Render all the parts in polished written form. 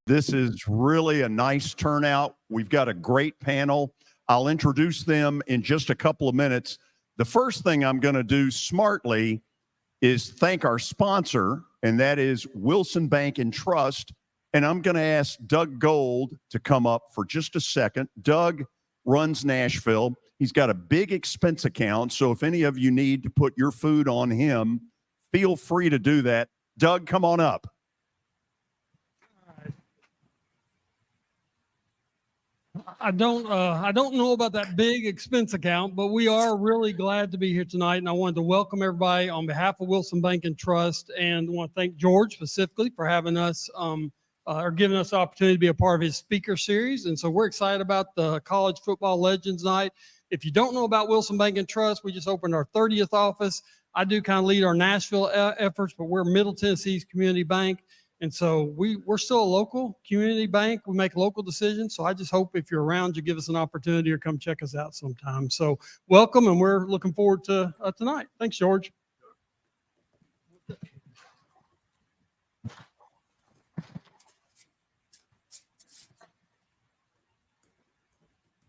This is really a nice turnout. We've got a great panel. I'll introduce them in just a couple of minutes. The first thing I'm going to do smartly is thank our sponsor, and that is Wilson Bank and Trust. And I'm going to ask Doug Gold to come up for just a second. Doug runs Nashville. He's got a big expense account, so if any of you need to put your food on him, feel free to do that. Doug, come on up. I don't know about that big expense account, but we are really glad to be here tonight. And I wanted to welcome everybody on behalf of Wilson Bank and Trust, and I want to thank George specifically for having us or giving us the opportunity to be a part of his speaker series. And so we're excited about the College Football Legends Night. If you don't know about Wilson Bank and Trust, we just opened our 30th office. I do kind of lead our Nashville efforts, but we're Middle Tennessee's community bank. And so we're still a local community bank. We make local decisions. So I just hope if you're around, you give us an opportunity or come check us out sometime. So welcome, and we're looking forward to tonight. Thanks, George.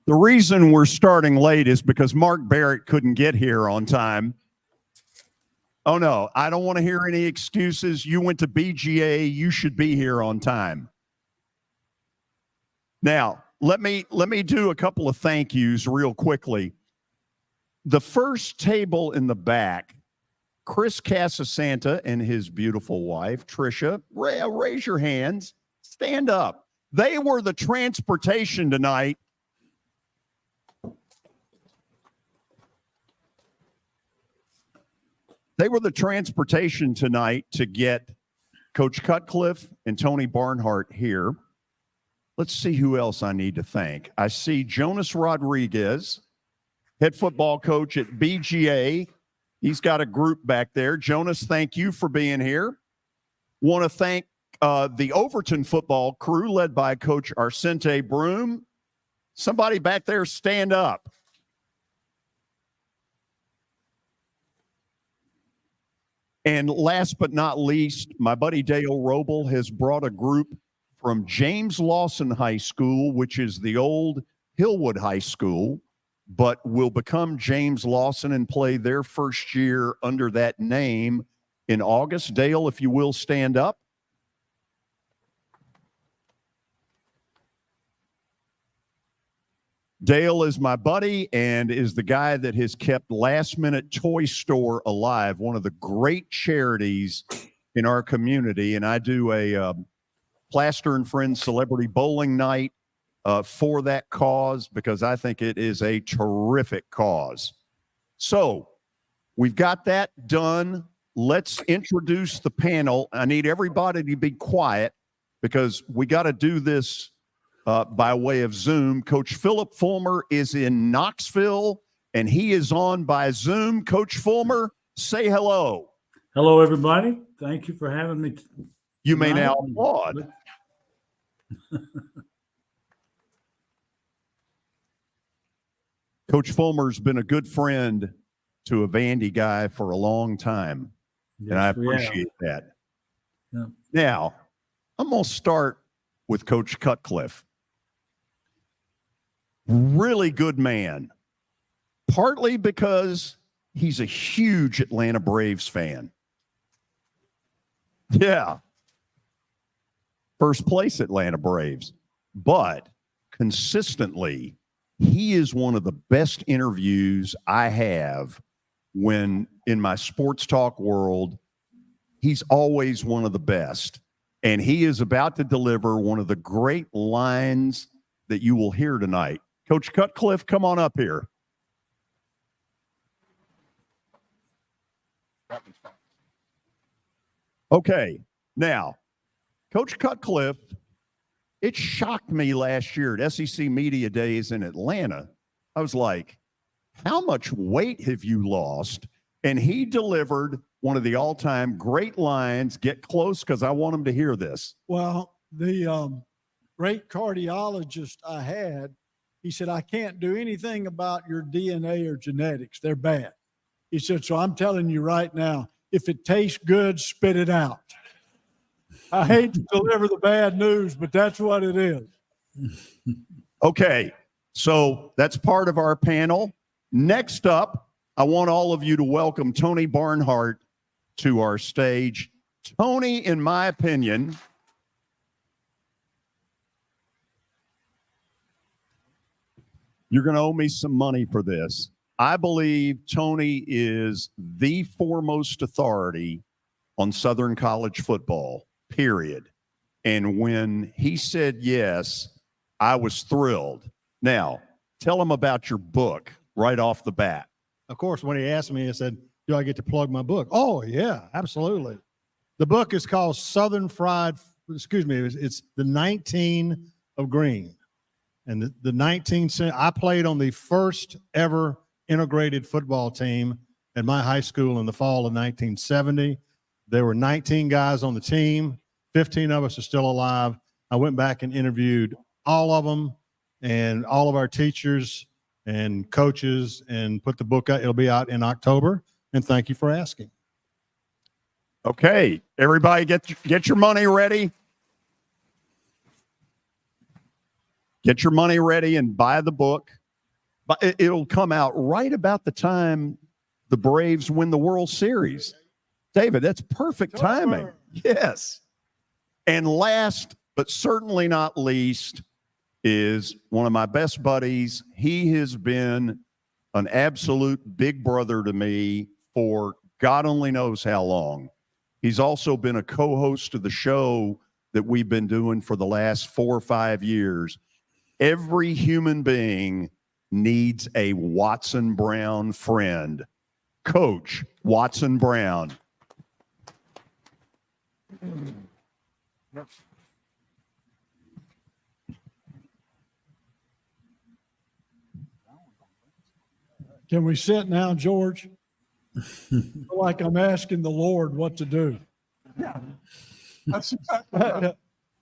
The reason we're starting late is because Mark Barrett couldn't get here on time. Oh, no, I don't want to hear any excuses. You went to BGA. You should be here on time. Now, let me do a couple of thank yous real quickly. The first table in the back, Chris Casasanta and his beautiful wife, Tricia, raise your hands. Stand up. They were the transportation tonight. They were the transportation tonight to get Coach Cutcliffe and Tony Barnhart here. Let's see who else I need to thank. I see Jonas Rodriguez, head football coach at BGA. He's got a group back there. Jonas, thank you for being here. Want to thank the Overton football crew led by Coach Arcente Broom. Somebody back there stand up. And last but not least, my buddy Dale Roble has brought a group from James Lawson High School, which is the old Hillwood High School, but will become James Lawson and play their first year under that name in August. Dale, if you will, stand up. Dale is my buddy and is the guy that has kept Last Minute Toy Store alive, one of the great charities in our community. And I do a Plaster and Friends Celebrity Bowling Night for that cause because I think it is a terrific cause. So we've got that done. Let's introduce the panel. I need everybody to be quiet because we got to do this by way of Zoom. Coach Phillip Fulmer is in Knoxville, and he is on by Zoom. Coach Fulmer, say hello. Hello, everybody. Thank you for having me. You may now applaud. Coach Fulmer's been a good friend to a Vandy guy for a long time, and I appreciate that. Yeah. Now, I'm going to start with Coach Cutcliffe. Really good man, partly because he's a huge Atlanta Braves fan. Yeah. First place Atlanta Braves. But consistently, he is one of the best interviews I have when in my sports talk world. He's always one of the best. And he is about to deliver one of the great lines that you will hear tonight. Coach Cutcliffe, come on up here. Okay, now, Coach Cutcliffe, it shocked me last year at SEC Media Days in Atlanta. I was like, how much weight have you lost? And he delivered one of the all-time great lines. Get close because I want him to hear this. Well, the great cardiologist I had, he said, I can't do anything about your DNA or genetics. They're bad. He said, so I'm telling you right now, if it tastes good, spit it out. I hate to deliver the bad news, but that's what it is. Okay, so that's part of our panel. Next up, I want all of you to welcome Tony Barnhart to our stage. Tony, in my opinion, you're going to owe me some money for this. I believe Tony is the foremost authority on Southern college football, period. And when he said yes, I was thrilled. Now, tell him about your book right off the bat. Of course, when he asked me, I said, do I get to plug my book? Oh, yeah, absolutely. The book is called it's the 19 of Green. And the 19, I played on the first ever integrated football team at my high school in the fall of 1970. There were 19 guys on the team. 15 of us are still alive. I went back and interviewed all of them and all of our teachers and coaches and put the book out. It'll be out in October. And thank you for asking. Okay, everybody get your money ready. Get your money ready and buy the book. But it'll come out right about the time the Braves win the World Series. David, that's perfect timing. Yes. And last, but certainly not least, is one of my best buddies. He has been an absolute big brother to me for God only knows how long. He's also been a co-host of the show that we've been doing for the last 4 or 5 years. Every human being needs a Watson Brown friend. Coach Watson Brown. Can we sit now, George? I feel like I'm asking the Lord what to do. Yeah, that's exactly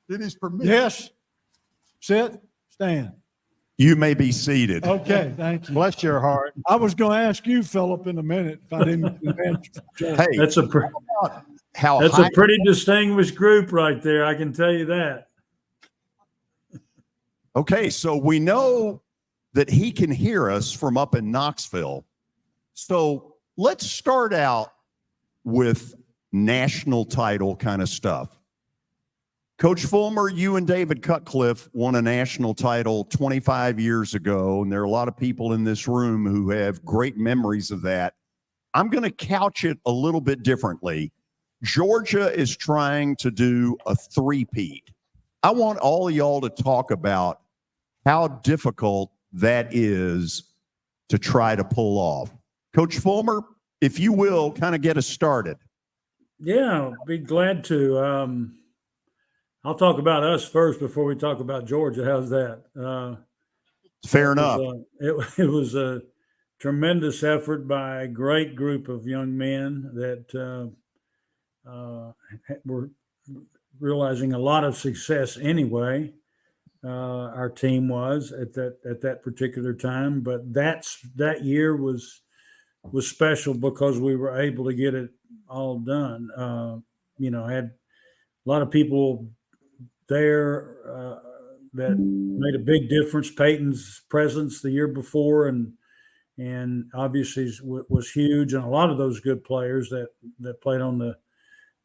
it is permitted. Yes. Sit, stand. You may be seated. Okay, thank you. Bless your heart. I was going to ask you, Phillip, in a minute if I didn't answer. Hey, That's a pretty distinguished group right there. I can tell you that. Okay, so we know that he can hear us from up in Knoxville. So let's start out with national title kind of stuff. Coach Fulmer, you and David Cutcliffe won a national title 25 years ago, and there are a lot of people in this room who have great memories of that. I'm going to couch it a little bit differently. Georgia is trying to do a three-peat. I want all of y'all to talk about how difficult that is to try to pull off. Coach Fulmer, if you will, kind of get us started. Yeah, I'll be glad to. I'll talk about us first before we talk about Georgia. How's that? Fair enough. It was a tremendous effort by a great group of young men that were realizing a lot of success anyway. Our team was at that particular time, but that year was special because we were able to get it all done. Had a lot of people there that made a big difference. Peyton's presence the year before and obviously was huge, and a lot of those good players that played on the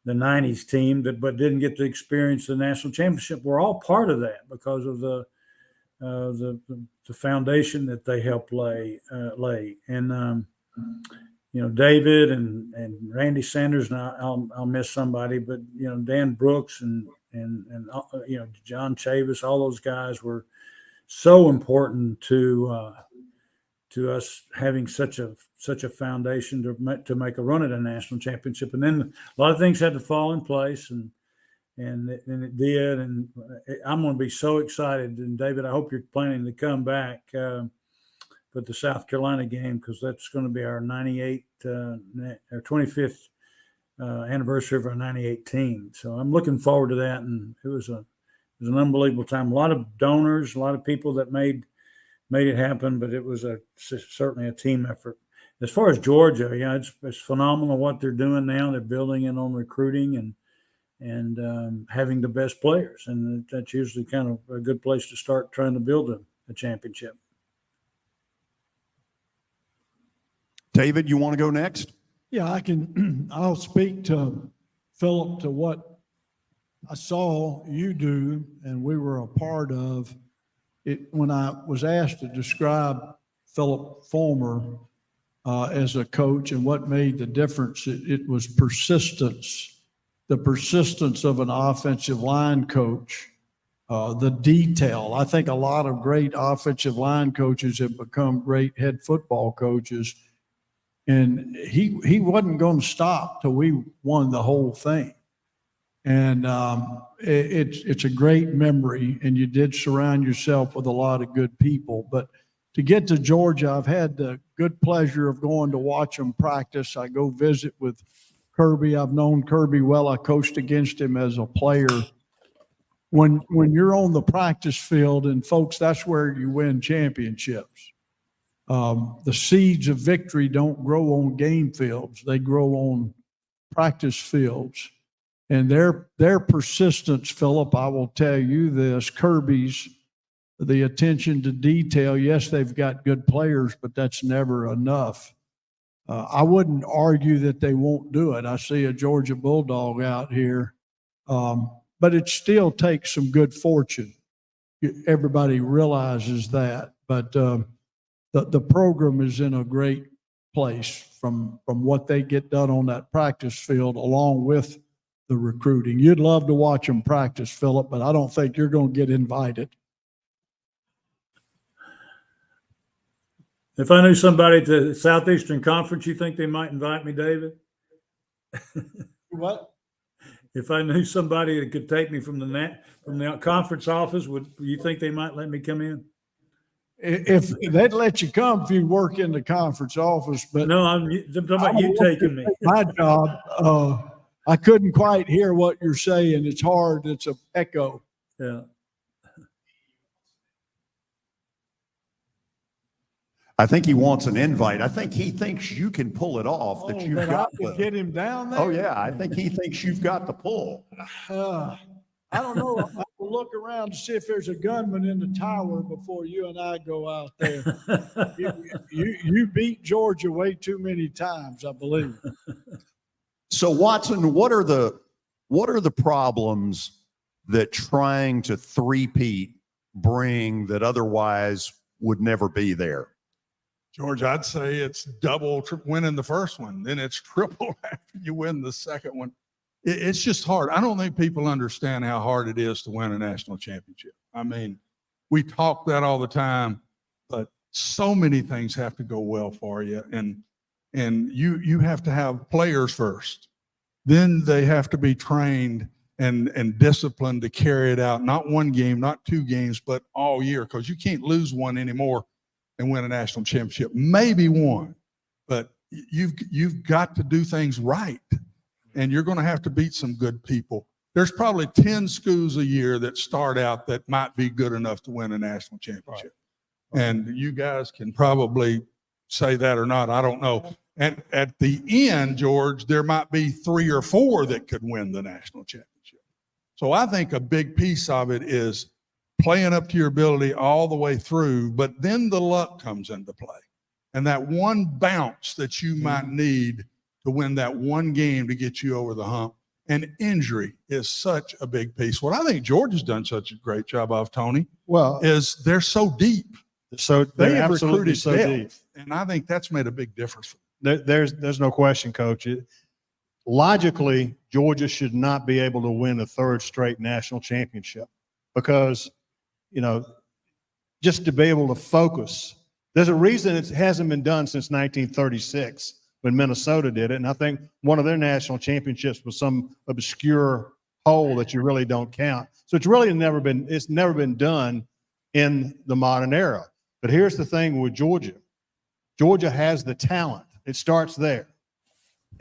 90s team but didn't get to experience the national championship were all part of that because of the foundation that they helped lay. And David and Randy Sanders, and I'll miss somebody, but Dan Brooks and John Chavis, all those guys were so important to us having such a foundation to make a run at a national championship. And then a lot of things had to fall in place, and it did. And I'm going to be so excited. And David, I hope you're planning to come back for the South Carolina game, because that's going to be our 25th anniversary of our 98 team. So I'm looking forward to that. And it was an unbelievable time. A lot of donors, a lot of people that made it happen, but it was certainly a team effort. As far as Georgia, it's phenomenal what they're doing now. They're building in on recruiting, and having the best players. And that's usually kind of a good place to start trying to build a championship. David, you want to go next? Yeah, I can, I'll speak to Phillip to what I saw you do and we were a part of it. When I was asked to describe Phillip Fulmer as a coach and what made the difference, it was persistence, the persistence of an offensive line coach, the detail. I think a lot of great offensive line coaches have become great head football coaches. And he wasn't going to stop till we won the whole thing. And it's a great memory, and you did surround yourself with a lot of good people. But to get to Georgia, I've had the good pleasure of going to watch them practice. I go visit with Kirby. I've known Kirby well. I coached against him as a player. When you're on the practice field, and folks, that's where you win championships. The seeds of victory don't grow on game fields. They grow on practice fields. And their persistence, Phillip, I will tell you this, Kirby's, the attention to detail, yes, they've got good players, but that's never enough. I wouldn't argue that they won't do it. I see a Georgia Bulldog out here, but it still takes some good fortune. Everybody realizes that. But the program is in a great place from what they get done on that practice field along with the recruiting. You'd love to watch them practice, Phillip, but I don't think you're going to get invited. If I knew somebody at the Southeastern Conference, you think they might invite me, David? What? If I knew somebody that could take me from the conference office, would you think they might let me come in? If they'd let you come if you work in the conference office, but No, I'm talking about you taking me. my job, I couldn't quite hear what you're saying. It's hard. It's an echo. Yeah. I think he wants an invite. I think he thinks you can pull it off, that you've But got I could the, get him down there. oh yeah, I think he thinks you've got the pull. I don't know. I will look around to see if there's a gunman in the tower before you and I go out there. You beat Georgia way too many times, I believe. So Watson, what are the problems that trying to three-peat bring that otherwise would never be there? George, I'd say it's double winning the first one. Then it's triple after you win the second one. It's just hard. I don't think people understand how hard it is to win a national championship. I mean, we talk that all the time, but so many things have to go well for you. And you have to have players first. Then they have to be trained and disciplined to carry it out. Not one game, not two games, but all year, because you can't lose one anymore and win a national championship. Maybe one, but you've got to do things right. And you're going to have to beat some good people. There's probably 10 schools a year that start out that might be good enough to win a national championship. Right. And you guys can probably say that or not. I don't know. And at the end, George, there might be 3 or 4 that could win the national championship. So I think a big piece of it is playing up to your ability all the way through, but then the luck comes into play. And that one bounce that you might need to win that one game to get you over the hump. And injury is such a big piece. What I think Georgia's done such a great job of, Tony, is they're so deep. So They they're have absolutely recruited so depth, deep. and I think that's made a big difference. There's no question, Coach. Logically, Georgia should not be able to win a third straight national championship because, just to be able to focus. There's a reason it hasn't been done since 1936 when Minnesota did it. And I think one of their national championships was some obscure hole that you really don't count. So it's really never been done in the modern era. But here's the thing with Georgia. Georgia has the talent. It starts there.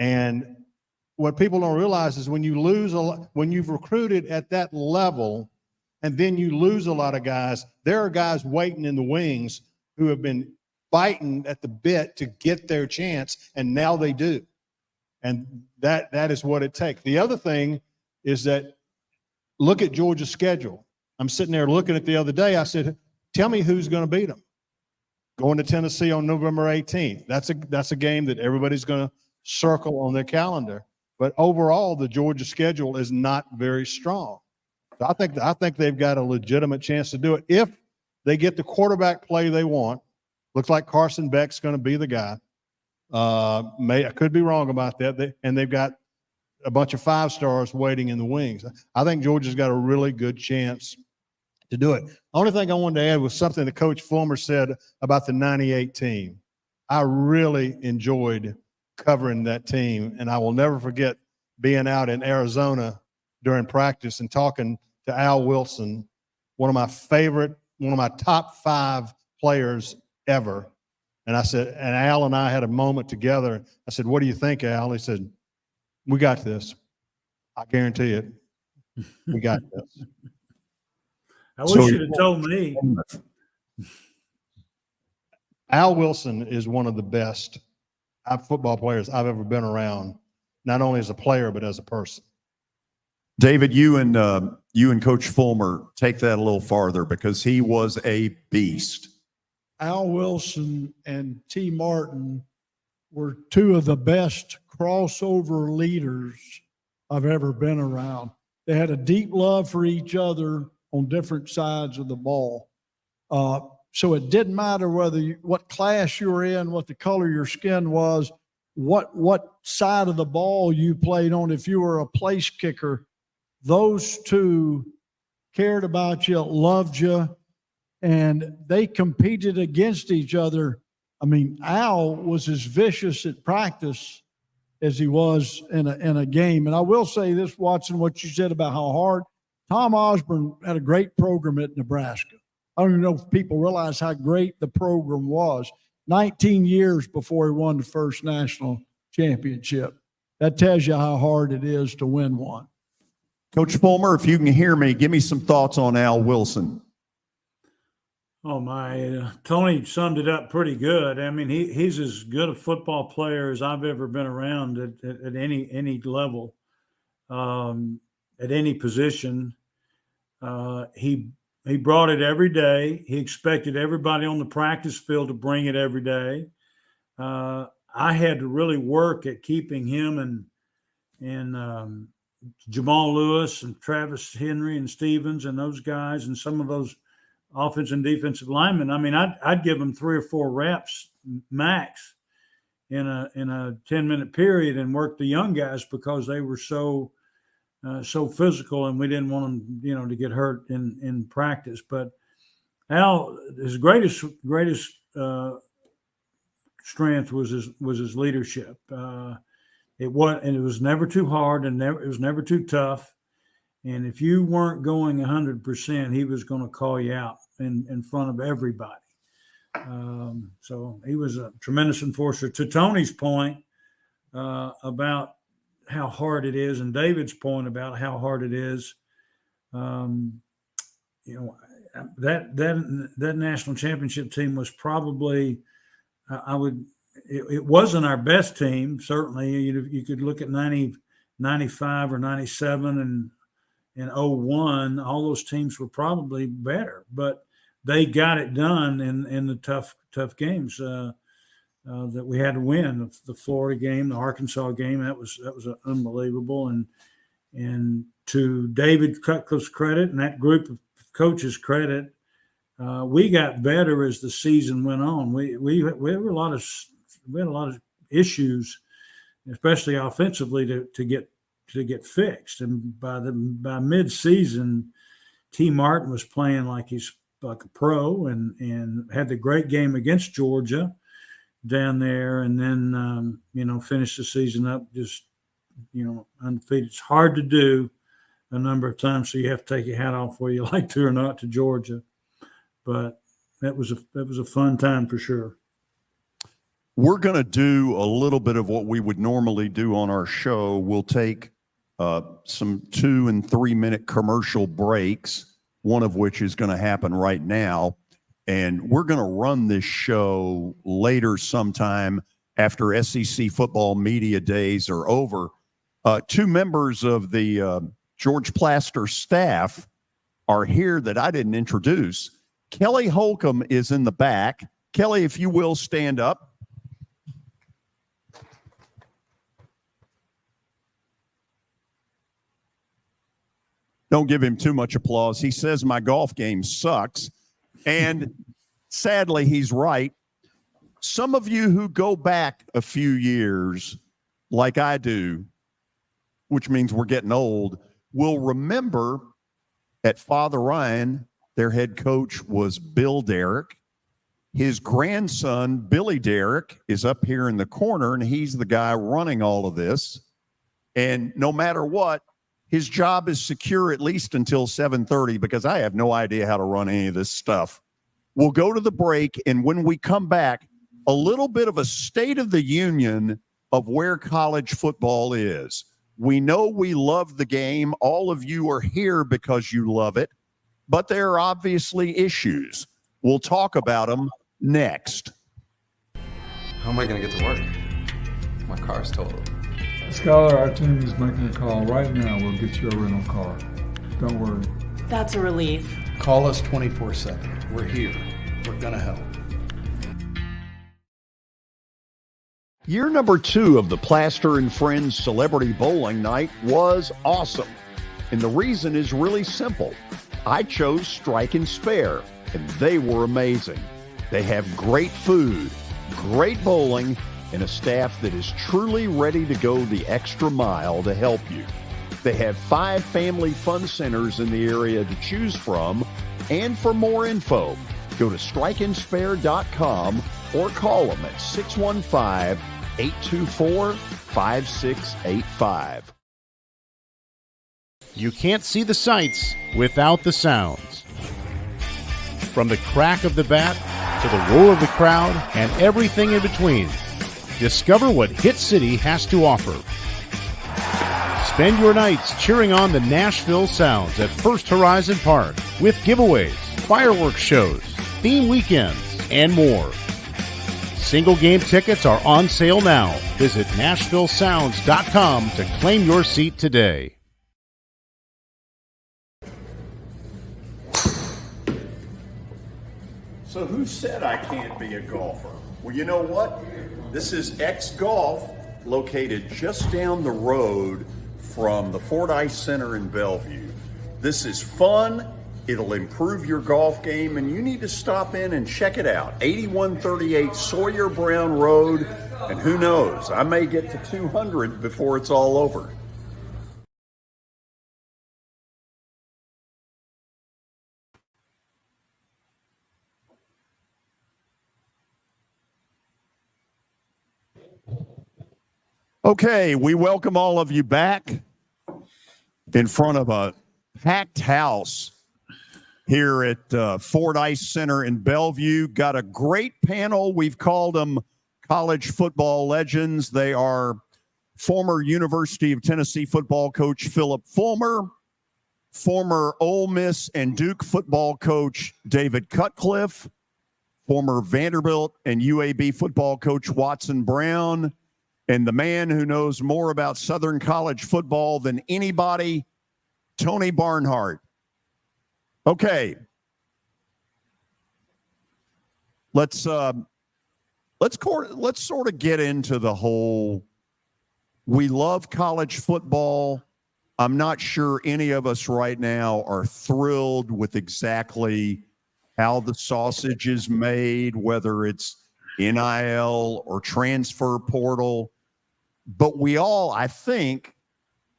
And what people don't realize is when you've recruited at that level and then you lose a lot of guys, there are guys waiting in the wings who have been fighting at the bit to get their chance, and now they do. And that is what it takes. The other thing is that look at Georgia's schedule. I'm sitting there looking at the other day. I said, tell me who's going to beat them. Going to Tennessee on November 18th. That's a game that everybody's going to circle on their calendar. But overall, the Georgia schedule is not very strong. So I think they've got a legitimate chance to do it if they get the quarterback play they want. Looks like Carson Beck's going to be the guy. I could be wrong about that. And they've got a bunch of 5-stars waiting in the wings. I think Georgia's got a really good chance to do it. The only thing I wanted to add was something that Coach Fulmer said about the 98 team. I really enjoyed covering that team, and I will never forget being out in Arizona during practice and talking to Al Wilson, one of my top 5 players ever. And I said, and Al and I had a moment together. I said, what do you think, Al? He said, we got this. I guarantee it. We got this. I wish you'd have told me. Al Wilson is one of the best football players I've ever been around, not only as a player, but as a person. David, you and Coach Fulmer take that a little farther because he was a beast. Al Wilson and T. Martin were 2 of the best crossover leaders I've ever been around. They had a deep love for each other on different sides of the ball. So it didn't matter what class you were in, what the color of your skin was, what side of the ball you played on. If you were a place kicker, those 2 cared about you, loved you, and they competed against each other. I mean, Al was as vicious at practice as he was in a game. And I will say this, Watson, what you said about how hard Tom Osborne had a great program at Nebraska. I don't even know if people realize how great the program was. 19 years before he won the first national championship. That tells you how hard it is to win one. Coach Fulmer, if you can hear me, give me some thoughts on Al Wilson. Oh, Tony summed it up pretty good. I mean, he's as good a football player as I've ever been around at any level, at any position. He brought it every day. He expected everybody on the practice field to bring it every day. I had to really work at keeping him and Jamal Lewis and Travis Henry and Stevens and those guys and some of those offensive and defensive linemen. I mean, I'd give them 3 or 4 reps max in a 10-minute period and work the young guys because they were so physical, and we didn't want them, to get hurt in practice. But Al, his greatest strength was his leadership. It was never too hard, and it was never too tough. And if you weren't going 100%, he was going to call you out in front of everybody. So he was a tremendous enforcer. To Tony's point about how hard it is, and David's point about how hard it is, that national championship team was probably, it wasn't our best team. Certainly, you could look at 90, 95 or 97 and 01. All those teams were probably better, but they got it done in the tough games that we had to win. The Florida game, the Arkansas game, that was unbelievable. And to David Cutcliffe's credit and that group of coaches' credit, we got better as the season went on. We had a lot of issues, especially offensively, to get fixed. And by mid-season, T. Martin was playing like he's like a pro and had the great game against Georgia down there, and then finished the season up just undefeated. It's hard to do a number of times, so you have to take your hat off whether you like to or not to Georgia. But that was a fun time for sure. We're going to do a little bit of what we would normally do on our show. We'll take some 2 and 3 minute commercial breaks, one of which is going to happen right now. And we're going to run this show later sometime after SEC football media days are over. 2 members of the George Plaster's staff are here that I didn't introduce. Kelly Holcomb is in the back. Kelly, if you will, stand up. Don't give him too much applause. He says my golf game sucks. And sadly, he's right. Some of you who go back a few years, like I do, which means we're getting old, will remember at Father Ryan, their head coach was Bill Derrick. His grandson, Billy Derrick, is up here in the corner, and he's the guy running all of this. And no matter what, his job is secure at least until 7:30 because I have no idea how to run any of this stuff. We'll go to the break, and when we come back, a little bit of a state of the union of where college football is. We know we love the game. All of you are here because you love it, but there are obviously issues. We'll talk about them next. How am I going to get to work? My car's totaled. Scholar, our team is making a call right now. We'll get you a rental car. Don't worry. That's a relief. Call us 24/7. We're here. We're going to help. Year number 2 of the Plaster and Friends Celebrity Bowling Night was awesome. And the reason is really simple. I chose Strike and Spare, and they were amazing. They have great food, great bowling, and a staff that is truly ready to go the extra mile to help you. They have 5 family fun centers in the area to choose from. And for more info, go to strikeandspare.com or call them at 615-824-5685. You can't see the sights without the sounds. From the crack of the bat to the roar of the crowd and everything in between, discover what Hit City has to offer. Spend your nights cheering on the Nashville Sounds at First Horizon Park with giveaways, fireworks shows, theme weekends, and more. Single game tickets are on sale now. Visit NashvilleSounds.com to claim your seat today. So who said I can't be a golfer? Well, you know what? This is X Golf, located just down the road from the Fordyce Center in Bellevue. This is fun. It'll improve your golf game, and you need to stop in and check it out. 8138 Sawyer Brown Road, and who knows, I may get to 200 before it's all over. Okay, we welcome all of you back in front of a packed house here at Fordyce Center in Bellevue. Got a great panel. We've called them college football legends. They are former University of Tennessee football coach Phillip Fulmer, former Ole Miss and Duke football coach David Cutcliffe, former Vanderbilt and UAB football coach Watson Brown, and the man who knows more about Southern college football than anybody, Tony Barnhart. Okay. Let's sort of get into the whole, we love college football. I'm not sure any of us right now are thrilled with exactly how the sausage is made, whether it's NIL or transfer portal. But we all, I think,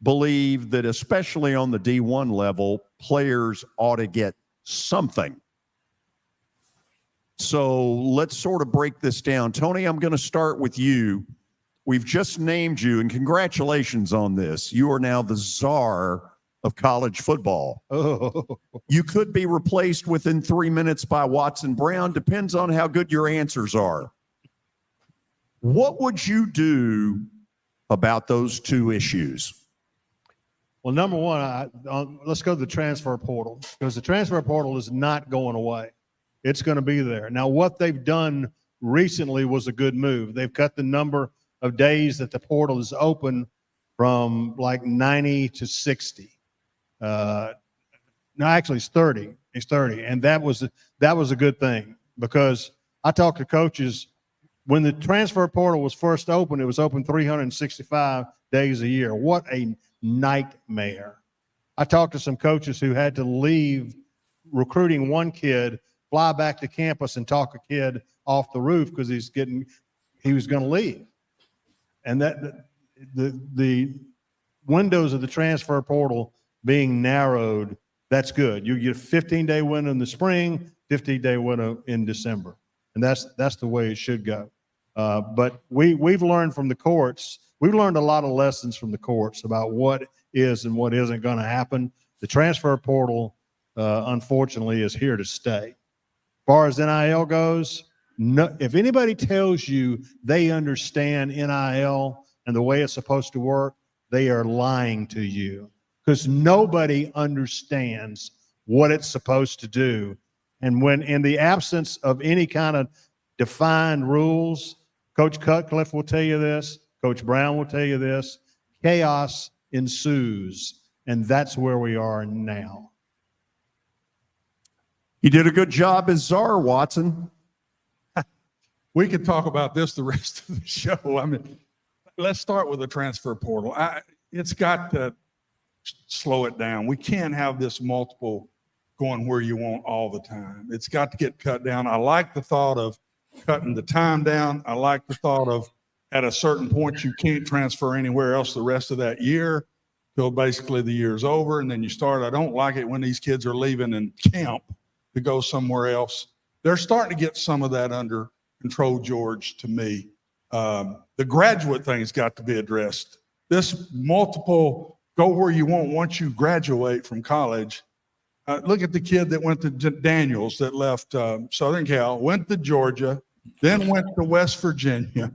believe that especially on the D1 level, players ought to get something. So let's sort of break this down. Tony, I'm going to start with you. We've just named you, and congratulations on this. You are now the czar of college football. Oh. You could be replaced within 3 minutes by Watson Brown. Depends on how good your answers are. What would you do about those two issues? Well, number one, let's go to the transfer portal, because the transfer portal is not going away. It's going to be there. Now, what they've done recently was a good move. They've cut the number of days that the portal is open from like 90 to 60. No, actually, he's 30. He's 30, and that was a good thing, because I talked to coaches when the transfer portal was first open. It was open 365 days a year. What a nightmare! I talked to some coaches who had to leave recruiting one kid, fly back to campus and talk a kid off the roof because he was going to leave. And that the windows of the transfer portal being narrowed, that's good. You get a 15-day window in the spring, 15-day window in December. And that's the way it should go. But we've learned from the courts. We've learned a lot of lessons from the courts about what is and what isn't going to happen. The transfer portal, unfortunately, is here to stay. As far as NIL goes, no, if anybody tells you they understand NIL and the way it's supposed to work, they are lying to you, because nobody understands what it's supposed to do. And when in the absence of any kind of defined rules, Coach Cutcliffe will tell you this, Coach Brown will tell you this, chaos ensues. And that's where we are now. You did a good job as czar, Watson. We could talk about this the rest of the show. I mean, let's start with the transfer portal. It's got to slow it down. We can't have this multiple going where you want all the time. It's got to get cut down. I like the thought of cutting the time down. I like the thought of at a certain point you can't transfer anywhere else the rest of that year till basically the year's over, and then you start. I don't like it when these kids are leaving in camp to go somewhere else. They're starting to get some of that under control, George, to me. The graduate thing's got to be addressed. This multiple go where you want once you graduate from college. Look at the kid that went to Daniels that left Southern Cal, went to Georgia, then went to West Virginia.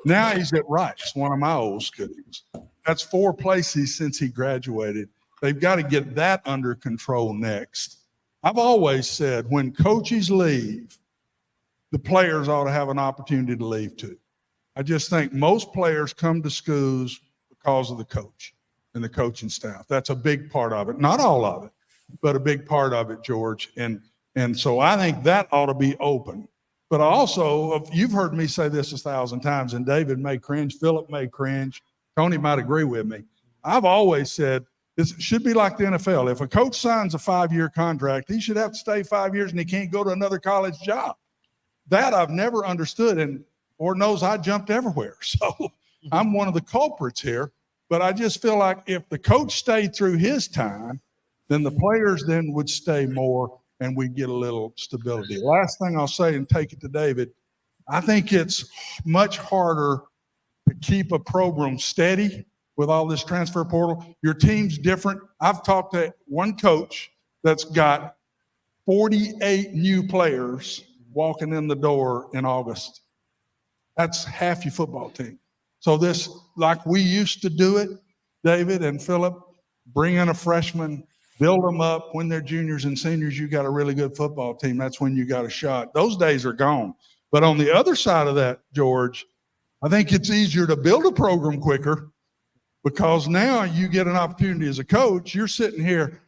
Now he's at Rice, one of my old schools. That's 4 places since he graduated. They've got to get that under control next. I've always said when coaches leave, the players ought to have an opportunity to leave too. I just think most players come to schools because of the coach and the coaching staff. That's a big part of it. Not all of it, but a big part of it, George. And so I think that ought to be open. But also, you've heard me say this 1,000 times, and David may cringe, Phillip may cringe, Tony might agree with me. I've always said it should be like the NFL. If a coach signs a 5-year contract, he should have to stay 5 years and he can't go to another college job. That I've never understood, and Lord knows I jumped everywhere. So I'm one of the culprits here. But I just feel like if the coach stayed through his time, then the players then would stay more and we'd get a little stability. Last thing I'll say, and take it to David, I think it's much harder to keep a program steady with all this transfer portal. Your team's different. I've talked to one coach that's got 48 new players walking in the door in August. That's half your football team. So this, like we used to do it, David and Phillip, bring in a freshman, build them up. When they're juniors and seniors, you got a really good football team. That's when you got a shot. Those days are gone. But on the other side of that, George, I think it's easier to build a program quicker because now you get an opportunity as a coach. You're sitting here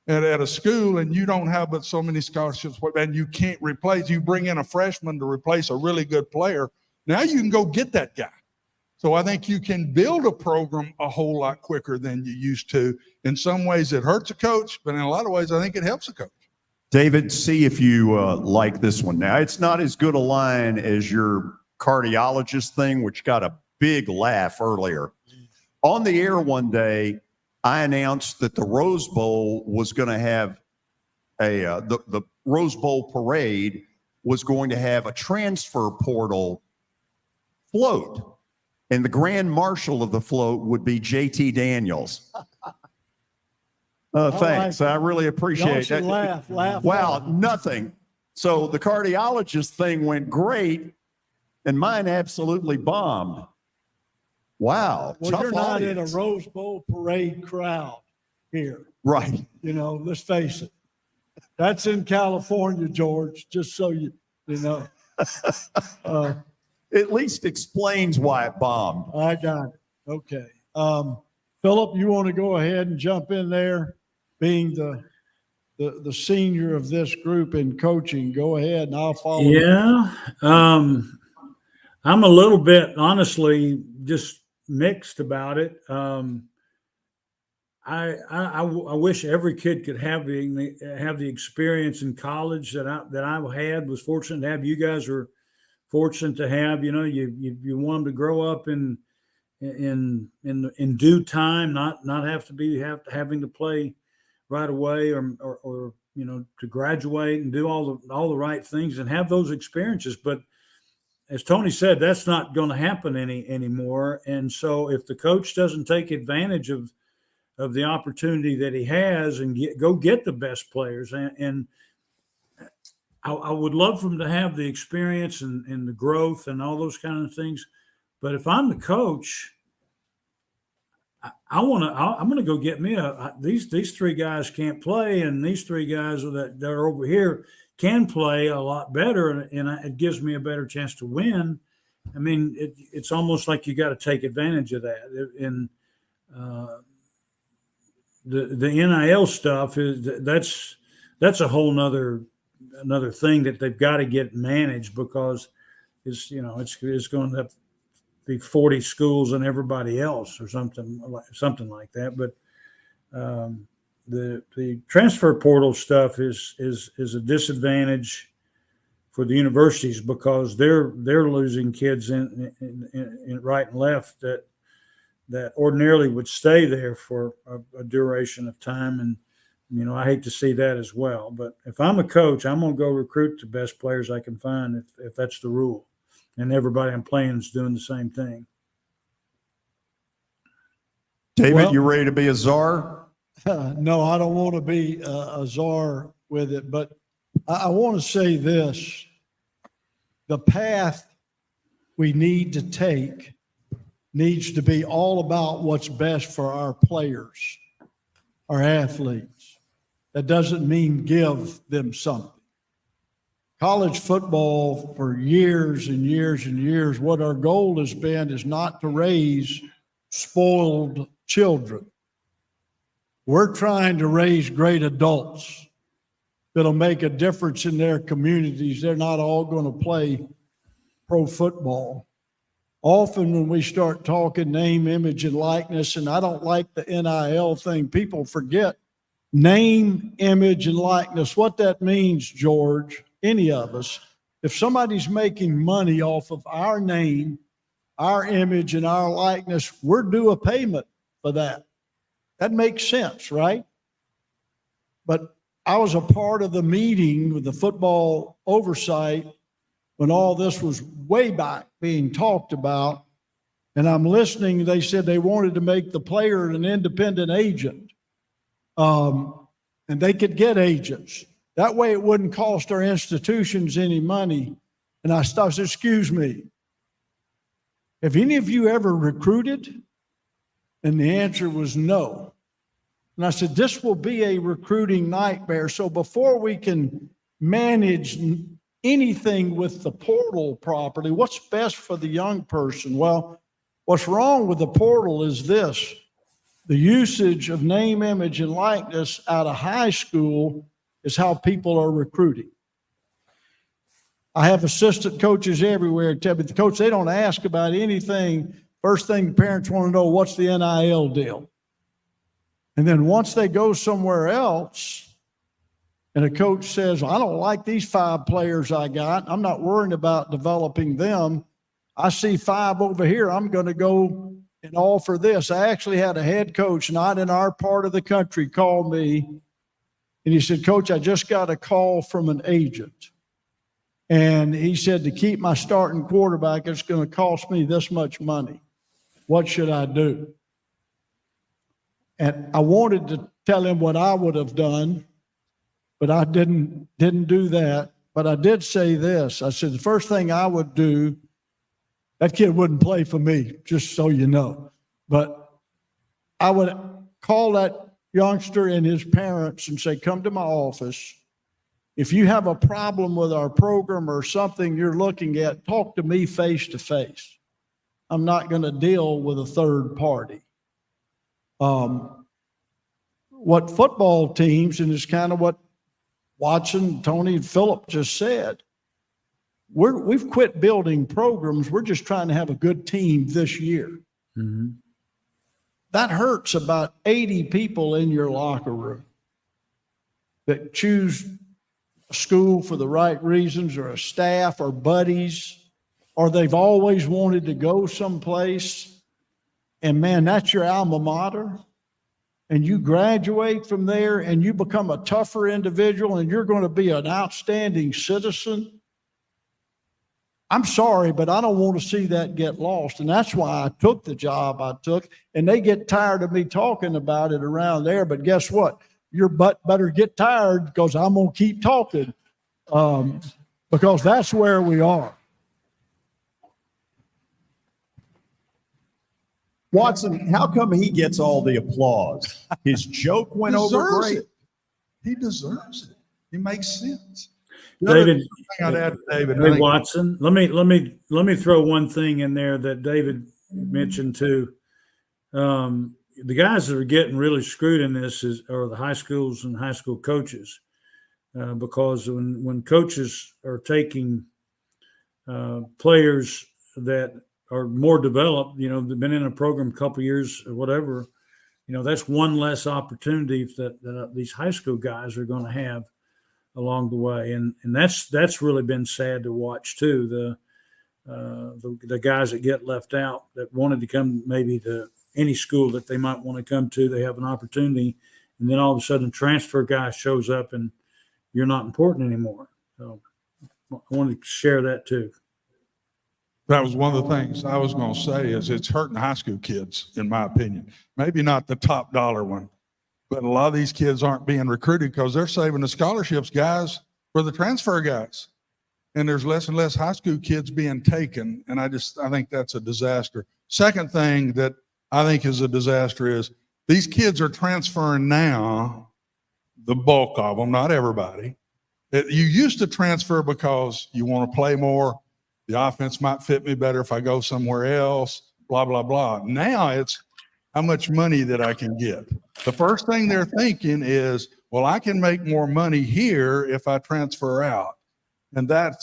at a school and you don't have but so many scholarships, and you can't replace. You bring in a freshman to replace a really good player. Now you can go get that guy. So I think you can build a program a whole lot quicker than you used to. In some ways it hurts a coach, but in a lot of ways I think it helps a coach. David, see if you like this one. Now, it's not as good a line as your cardiologist thing, which got a big laugh earlier. On the air one day, I announced that the Rose Bowl was going to have the Rose Bowl parade was going to have a transfer portal float. And the grand marshal of the float would be JT Daniels. Thanks. I really appreciate that. Laugh. Wow, nothing. So the cardiologist thing went great, and mine absolutely bombed. Wow. Well, tough you're not in a audience. Rose Bowl parade crowd here. Right. You know, let's face it. That's in California, George, just so you know. At least explains why it bombed. I got it. Okay. Phillip, you want to go ahead and jump in there? being the senior of this group in coaching. Go ahead and I'll follow. Yeah. I'm a little bit, honestly, just mixed about it. I wish every kid could have the experience in college that I had. Was fortunate to have. You guys were fortunate to have. You know, you want them to grow up in due time, not having to play right away or you know, to graduate and do all the right things and have those experiences. But as Tony said, that's not going to happen anymore. And so if the coach doesn't take advantage of the opportunity that he has and go get the best players, and I would love for him to have the experience and the growth and all those kind of things. But if I'm the coach, I'm going to go get me these three guys can't play, and these three guys that are over here can play a lot better, and it gives me a better chance to win. I mean, it's almost like you got to take advantage of that. And the NIL stuff that's a whole another thing that they've got to get managed, because it's going to be 40 schools and everybody else or something like that. But the transfer portal stuff is a disadvantage for the universities, because they're losing kids in right and left that ordinarily would stay there for a duration of time. And, you know, I hate to see that as well. But if I'm a coach, I'm going to go recruit the best players I can find if that's the rule. And everybody I'm playing is doing the same thing. David, Well, you ready to be a czar? No, I don't want to be a czar with it, but I want to say this. The path we need to take needs to be all about what's best for our players, our athletes. That doesn't mean give them something. College football for years and years and years, what our goal has been is not to raise spoiled children. We're trying to raise great adults that'll make a difference in their communities. They're not all going to play pro football. Often when we start talking name, image, and likeness, and I don't like the NIL thing, people forget name, image, and likeness. What that means, George, any of us, if somebody's making money off of our name, our image, and our likeness, we're due a payment for that. That makes sense, right? But I was a part of the meeting with the football oversight when all this was way back being talked about, and I'm listening. They said they wanted to make the player an independent agent, and they could get agents. That way it wouldn't cost our institutions any money. And I said, excuse me, have any of you ever recruited? And the answer was no. And I said, this will be a recruiting nightmare. So before we can manage anything with the portal properly, what's best for the young person? Well, what's wrong with the portal is this: the usage of name, image, and likeness out of high school is how people are recruiting. I have assistant coaches everywhere tell me, the coach, they don't ask about anything. First thing the parents want to know, what's the NIL deal? And then once they go somewhere else and a coach says, well, I don't like these 5 players I got, I'm not worrying about developing them. I see 5 over here, I'm going to go and offer this. I actually had a head coach not in our part of the country call me, and he said, Coach, I just got a call from an agent. And he said, to keep my starting quarterback, it's going to cost me this much money. What should I do? And I wanted to tell him what I would have done, but I didn't do that. But I did say this. I said, the first thing I would do, that kid wouldn't play for me, just so you know. But I would call that youngster and his parents and say, come to my office. If you have a problem with our program or something you're looking at, talk to me face to face. I'm not going to deal with a third party. what football teams, and it's kind of what Watson, Tony, and Phillip just said. We've quit building programs. We're just trying to have a good team this year. Mm-hmm. That hurts about 80 people in your locker room that choose a school for the right reasons, or a staff, or buddies, or they've always wanted to go someplace. And man, that's your alma mater. And you graduate from there and you become a tougher individual and you're going to be an outstanding citizen. I'm sorry, but I don't want to see that get lost. And that's why I took the job I took. And they get tired of me talking about it around there. But guess what? Your butt better get tired, because I'm going to keep talking, because that's where we are. Watson, how come he gets all the applause? His joke went over Deserves great. it. He deserves it. He makes sense. David, I'd add to David. I Hey, think- Watson, let me throw one thing in there that David mentioned too. The guys that are getting really screwed in this are the high schools and high school coaches, because when coaches are taking players that are more developed, they've been in a program a couple of years or whatever, that's one less opportunity that these high school guys are going to have along the way, and that's really been sad to watch too. The guys that get left out that wanted to come maybe to any school that they might want to come to, they have an opportunity, and then all of a sudden transfer guy shows up and you're not important anymore. So I wanted to share that too. That was one of the things I was going to say, is it's hurting high school kids, in my opinion. Maybe not the top dollar one, but a lot of these kids aren't being recruited because they're saving the scholarships guys for the transfer guys. And there's less and less high school kids being taken. And I think that's a disaster. Second thing that I think is a disaster is these kids are transferring now, the bulk of them, not everybody. You used to transfer because you want to play more. The offense might fit me better if I go somewhere else, blah, blah, blah. Now it's how much money that I can get. The first thing they're thinking is, well, I can make more money here if I transfer out. And that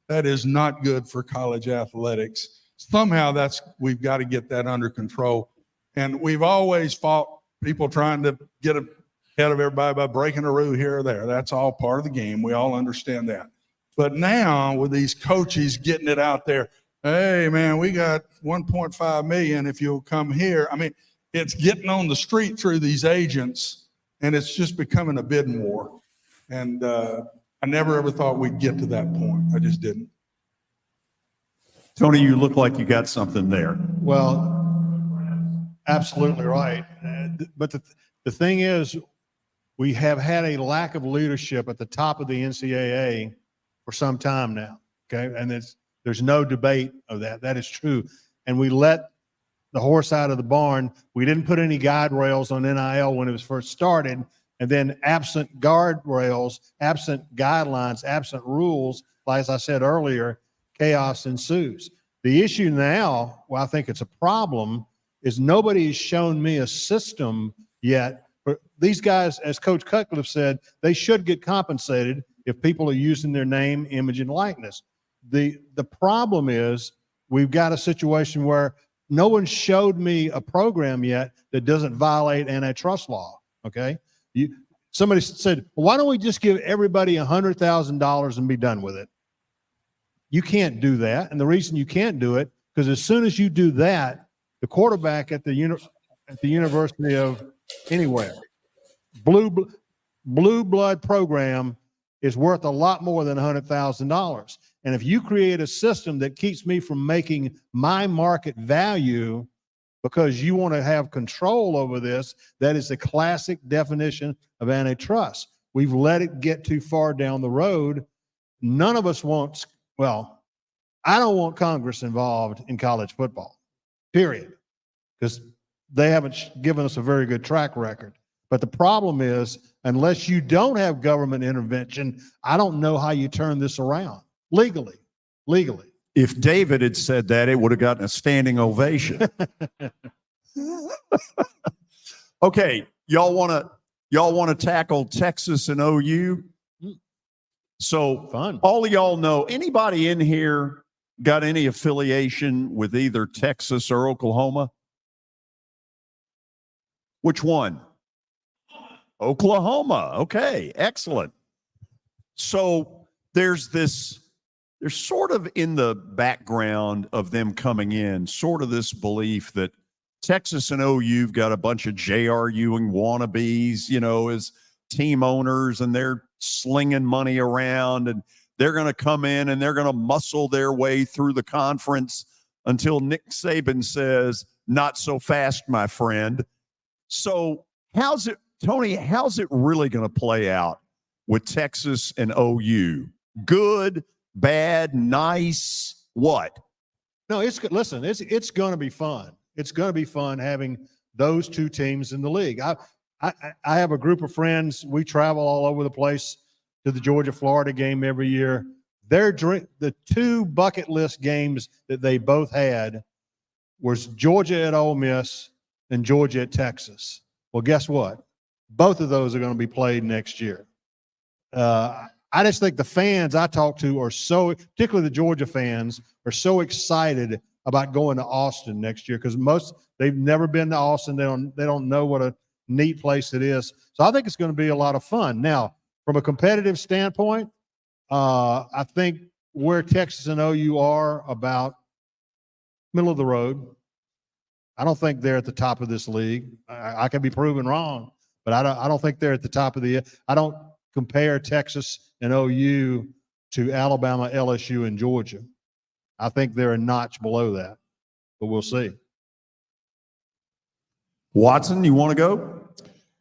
is not good for college athletics. Somehow we've got to get that under control. And we've always fought people trying to get ahead of everybody by breaking a rule here or there. That's all part of the game. We all understand that. But now with these coaches getting it out there, hey man, we got 1.5 million if you'll come here. I mean, it's getting on the street through these agents, and it's just becoming a bidding war. And I never ever thought we'd get to that point. I just didn't. Tony, you look like you got something there. Well, absolutely right. But the thing is, we have had a lack of leadership at the top of the NCAA for some time now. Okay. And there's no debate of that. That is true. And we let the horse out of the barn. We didn't put any guide rails on NIL when it was first started. And then absent guardrails, absent guidelines, absent rules, like as I said earlier, chaos ensues. The issue now, well, I think it's a problem, is nobody has shown me a system yet. But these guys, as Coach Cutcliffe said, they should get compensated if people are using their name, image, and likeness. The problem is we've got a situation where no one showed me a program yet that doesn't violate antitrust law, okay? Somebody said, well, why don't we just give everybody $100,000 and be done with it? You can't do that. And the reason you can't do it, because as soon as you do that, the quarterback at the University of anywhere, blue blood program is worth a lot more than $100,000. And if you create a system that keeps me from making my market value because you want to have control over this, that is the classic definition of antitrust. We've let it get too far down the road. None of us wants, well, I don't want Congress involved in college football, period, because they haven't given us a very good track record. But the problem is, unless you don't have government intervention, I don't know how you turn this around legally. If David had said that, it would have gotten a standing ovation. Okay, y'all want to tackle Texas and OU? So Fun. all of y'all know, anybody in here got any affiliation with either Texas or Oklahoma? Which one? Oklahoma. Okay, excellent. So there's sort of in the background of them coming in, sort of this belief that Texas and OU've got a bunch of J.R. Ewing wannabes, as team owners, and they're slinging money around, and they're going to come in and they're going to muscle their way through the conference until Nick Saban says, "Not so fast, my friend." So Tony, how's it really going to play out with Texas and OU? Good, bad, nice, what? No, listen, it's going to be fun. It's going to be fun having those two teams in the league. I have a group of friends. We travel all over the place to the Georgia-Florida game every year. The two bucket list games that they both had was Georgia at Ole Miss and Georgia at Texas. Well, guess what? Both of those are going to be played next year. I just think the fans I talk to are particularly the Georgia fans, are so excited about going to Austin next year because they've never been to Austin. They don't know what a neat place it is. So I think it's going to be a lot of fun. Now, from a competitive standpoint, I think where Texas and OU are about middle of the road. I don't think they're at the top of this league. I can be proven wrong, but I don't think they're at the top of I don't compare Texas and OU to Alabama, LSU, and Georgia. I think they're a notch below that, but we'll see. Watson, you want to go?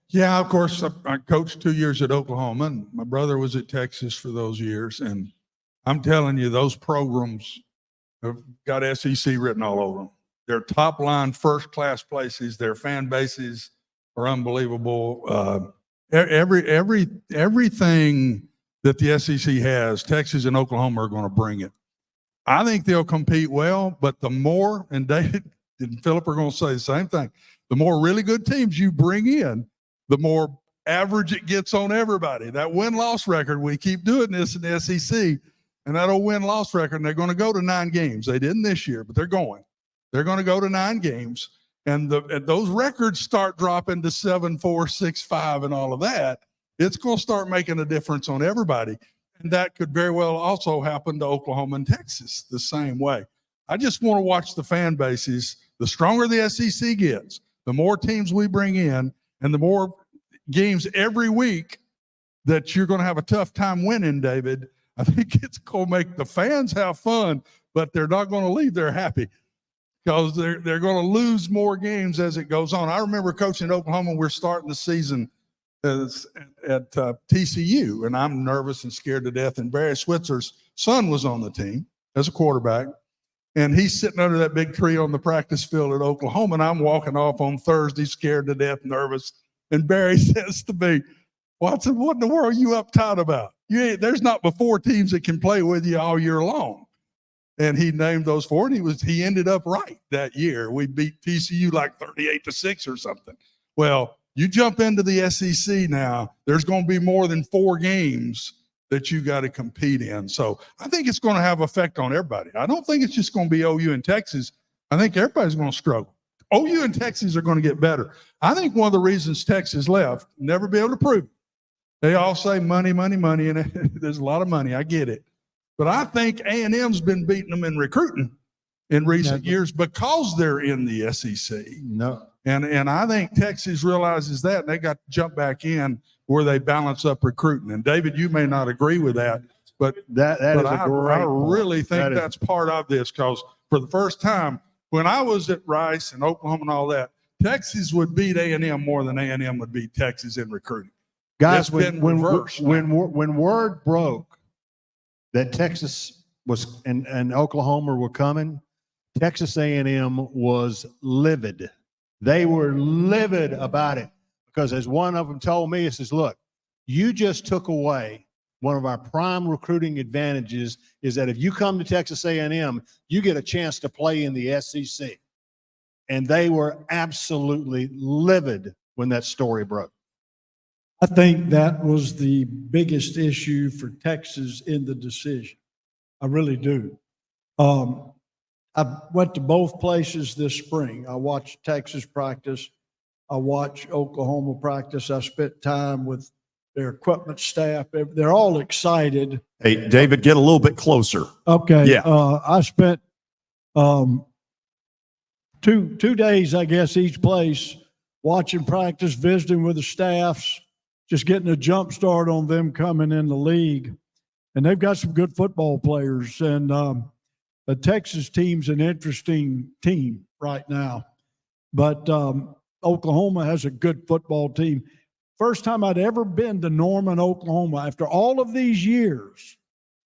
Yeah, of course. I coached 2 years at Oklahoma, and my brother was at Texas for those years. And I'm telling you, those programs have got SEC written all over them. They're top line, first class places. Their fan bases are unbelievable. Everything that the SEC has, Texas and Oklahoma are going to bring it. I think they'll compete well, but the more, and David and Phillip are going to say the same thing, the more really good teams you bring in, the more average it gets on everybody. That win-loss record, we keep doing this in the SEC, and that old win-loss record, and they're going to go to 9 games. They didn't this year, but they're going. They're going to go to 9 games, and those records start dropping to 7-4, 6-5, and all of that. It's going to start making a difference on everybody, and that could very well also happen to Oklahoma and Texas the same way. I just want to watch the fan bases. The stronger the SEC gets, the more teams we bring in, and the more games every week that you're going to have a tough time winning, David. I think it's going to make the fans have fun, but they're not going to leave there happy because they're going to lose more games as it goes on. I remember coaching at Oklahoma. We're starting the season at TCU, and I'm nervous and scared to death. And Barry Switzer's son was on the team as a quarterback, and he's sitting under that big tree on the practice field at Oklahoma, and I'm walking off on Thursday scared to death, nervous. And Barry says to me, "Watson, what in the world are you uptight about? There's not but 4 teams that can play with you all year long." And he named those 4, and he ended up right that year. We beat TCU like 38-6 or something. Well, you jump into the SEC now, there's going to be more than 4 games that you got to compete in. So I think it's going to have effect on everybody. I don't think it's just going to be OU and Texas. I think everybody's going to struggle. OU and Texas are going to get better. I think one of the reasons Texas left, never be able to prove it. They all say money, money, money, and there's a lot of money. I get it. But I think A&M's been beating them in recruiting in recent years because they're in the SEC. No. And I think Texas realizes that, and they got to jump back in where they balance up recruiting. And David, you may not agree with that, but I really think that's part of this because for the first time, when I was at Rice and Oklahoma and all that, Texas would beat A&M more than A&M would beat Texas in recruiting. Guys, when word broke that Texas was and Oklahoma were coming, Texas A&M was livid. They were livid about it because, as one of them told me, it says, "Look, you just took away one of our prime recruiting advantages is that if you come to Texas A&M, you get a chance to play in the SEC." And they were absolutely livid when that story broke? I think that was the biggest issue for Texas in the decision. I really do. I went to both places this spring. I watched Texas practice. I watched Oklahoma practice. I spent time with their equipment staff. They're all excited. Hey, David, get a little bit closer. Okay. Yeah. I spent 2 days, I guess, each place watching practice, visiting with the staffs, just getting a jump start on them coming in the league. And they've got some good football players. And the Texas team's an interesting team right now. But Oklahoma has a good football team. First time I'd ever been to Norman, Oklahoma. After all of these years,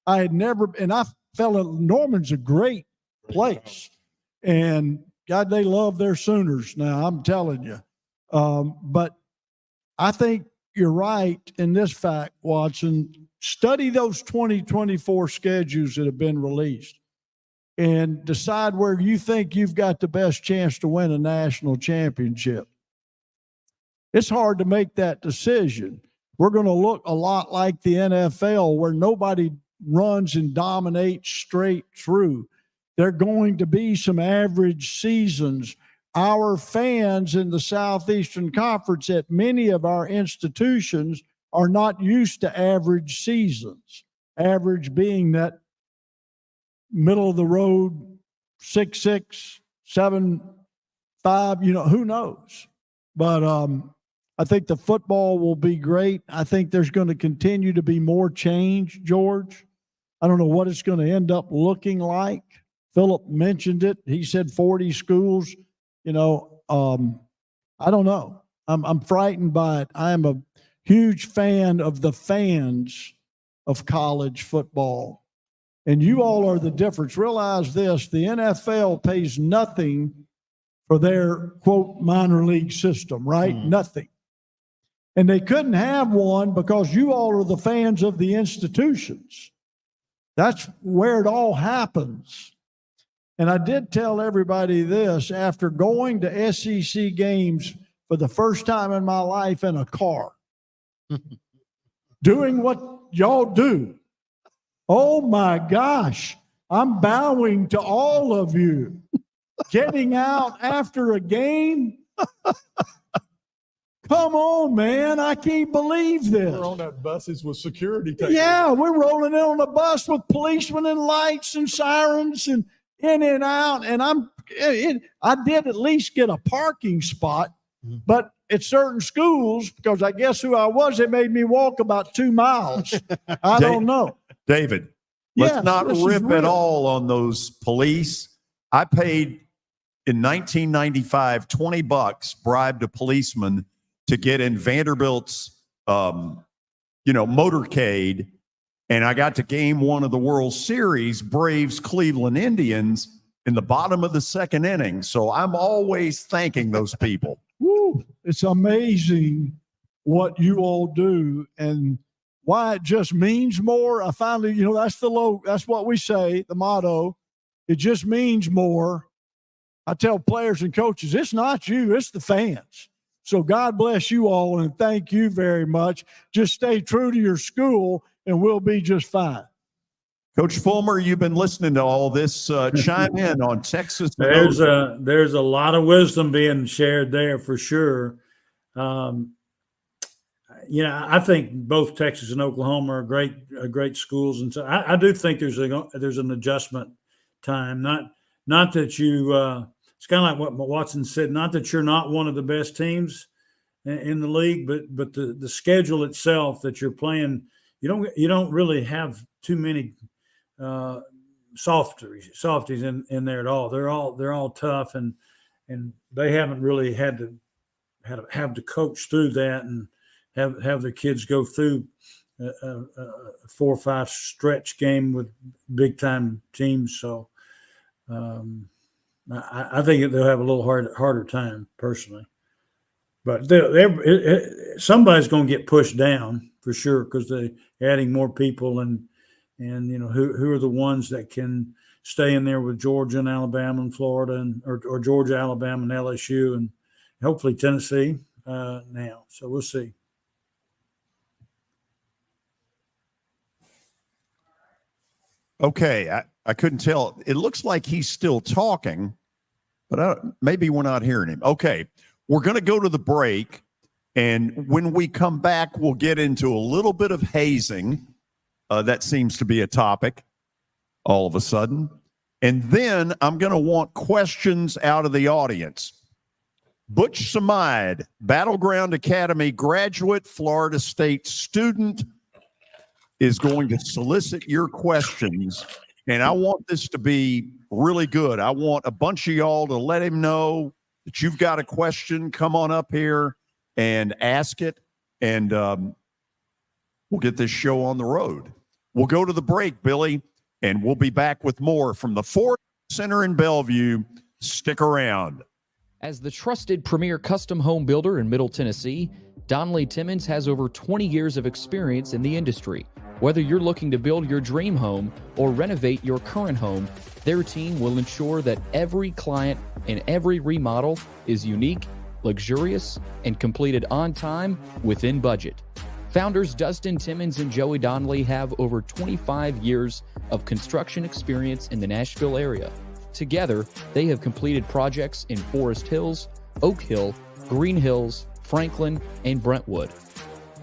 I had never, and I felt Norman's a great place. And God, they love their Sooners now, I'm telling you. But I think you're right in this fact, Watson. Study those 2024 schedules that have been released and decide where you think you've got the best chance to win a national championship. It's hard to make that decision. We're going to look a lot like the NFL where nobody runs and dominates straight through. There are going to be some average seasons. Our fans in the Southeastern Conference at many of our institutions are not used to average seasons. Average being that middle of the road, 6'6", 7'5", who knows? But I think the football will be great. I think there's going to continue to be more change, George. I don't know what it's going to end up looking like. Phillip mentioned it. He said 40 schools. I don't know. I'm frightened by it. I am a huge fan of the fans of college football. And you all are the difference. Realize this, the NFL pays nothing for their, quote, minor league system, right? Nothing. And they couldn't have one because you all are the fans of the institutions. That's where it all happens. And I did tell everybody this, after going to SEC games for the first time in my life in a car, doing what y'all do. Oh my gosh, I'm bowing to all of you. Getting out after a game. Come on, man. I can't believe this. We're on that buses with security. Yeah, we're rolling in on the bus with policemen and lights and sirens and in and out. And I did at least get a parking spot, but at certain schools, because I guess who I was, it made me walk about 2 miles. I don't know. David, let's not rip at all on those police. I paid in 1995 $20, bribed a policeman to get in Vanderbilt's motorcade, and I got to game 1 of the World Series, Braves Cleveland Indians, in the bottom of the 2nd inning. So I'm always thanking those people. Woo, it's amazing what you all do and why it just means more. I finally, that's that's what we say, the motto. It just means more. I tell players and coaches, it's not you, it's the fans. So God bless you all and thank you very much. Just stay true to your school and we'll be just fine. Coach Fulmer, you've been listening to all this. Chime in on Texas. There's a lot of wisdom being shared there for sure. I think both Texas and Oklahoma are great schools, and so I do think there's an adjustment time. Not that you. It's kind of like what Watson said. Not that you're not one of the best teams in the league, but the schedule itself that you're playing, you don't really have too many softies in there at all. They're all tough, and they haven't really had to have to coach through that and have the kids go through a 4 or 5 stretch game with big time teams. So I think they'll have a little harder time personally, but somebody's going to get pushed down for sure because they're adding more people and who are the ones that can stay in there with Georgia and Alabama and Florida or Georgia, Alabama and LSU and hopefully Tennessee. now. So we'll see. Okay, I couldn't tell. It looks like he's still talking, but maybe we're not hearing him. Okay, we're going to go to the break, and when we come back, we'll get into a little bit of hazing. That seems to be a topic all of a sudden. And then I'm going to want questions out of the audience. Butch Samide, Battleground Academy graduate, Florida State student, is going to solicit your questions. And I want this to be really good. I want a bunch of y'all to let him know that you've got a question. Come on up here and ask it. And we'll get this show on the road. We'll go to the break, Billy, and we'll be back with more from the Ford Center in Bellevue. Stick around. As the trusted premier custom home builder in Middle Tennessee, Donnelly Timmons has over 20 years of experience in the industry. Whether you're looking to build your dream home or renovate your current home, their team will ensure that every client and every remodel is unique, luxurious, and completed on time within budget. Founders Dustin Timmons and Joey Donnelly have over 25 years of construction experience in the Nashville area. Together, they have completed projects in Forest Hills, Oak Hill, Green Hills, Franklin, and Brentwood.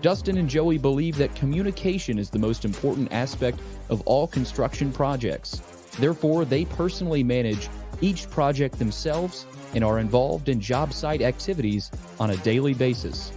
Dustin and Joey believe that communication is the most important aspect of all construction projects. Therefore, they personally manage each project themselves and are involved in job site activities on a daily basis.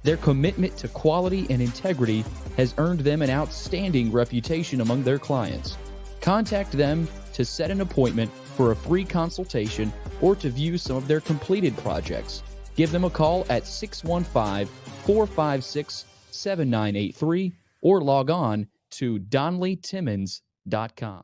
Their commitment to quality and integrity has earned them an outstanding reputation among their clients. Contact them to set an appointment for a free consultation or to view some of their completed projects. Give them a call at 615-456-7983 or log on to DonnellyTimmons.com.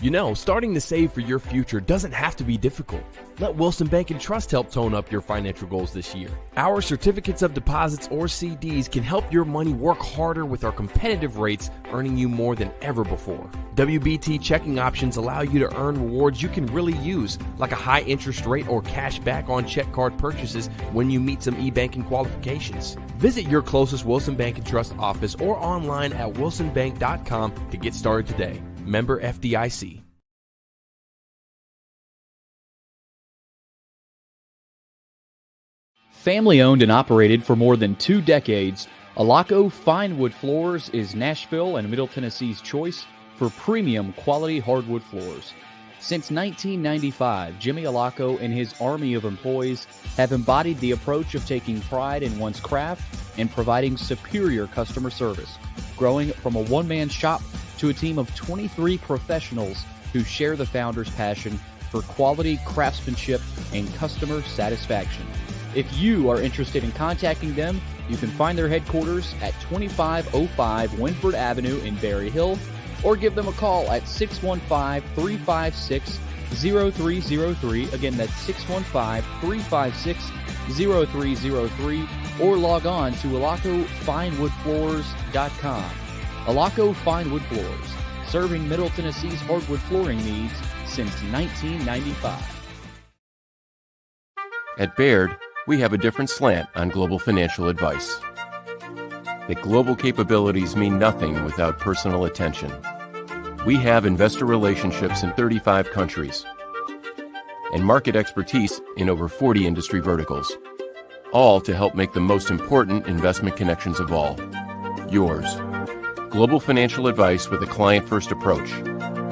You know, starting to save for your future doesn't have to be difficult. Let Wilson Bank and Trust help tone up your financial goals this year. Our certificates of deposits or CDs can help your money work harder with our competitive rates, earning you more than ever before. WBT checking options allow you to earn rewards you can really use, like a high interest rate or cash back on check card purchases when you meet some e-banking qualifications. Visit your closest Wilson Bank and Trust office or online at wilsonbank.com to get started today. Member FDIC. Family owned and operated for more than 2 decades, Alaco Fine Wood Floors is Nashville and Middle Tennessee's choice for premium quality hardwood floors. Since 1995, Jimmy Alaco and his army of employees have embodied the approach of taking pride in one's craft and providing superior customer service, growing from a one-man shop to a team of 23 professionals who share the founder's passion for quality craftsmanship and customer satisfaction. If you are interested in contacting them, you can find their headquarters at 2505 Winford Avenue in Berry Hill, or give them a call at 615-356-0303. Again, that's 615-356-0303, or log on to alacofinewoodfloors.com. Alaco Fine Wood Floors, serving Middle Tennessee's hardwood flooring needs since 1995. At Baird, we have a different slant on global financial advice. That global capabilities mean nothing without personal attention. We have investor relationships in 35 countries and market expertise in over 40 industry verticals, all to help make the most important investment connections of all, yours. Global financial advice with a client-first approach.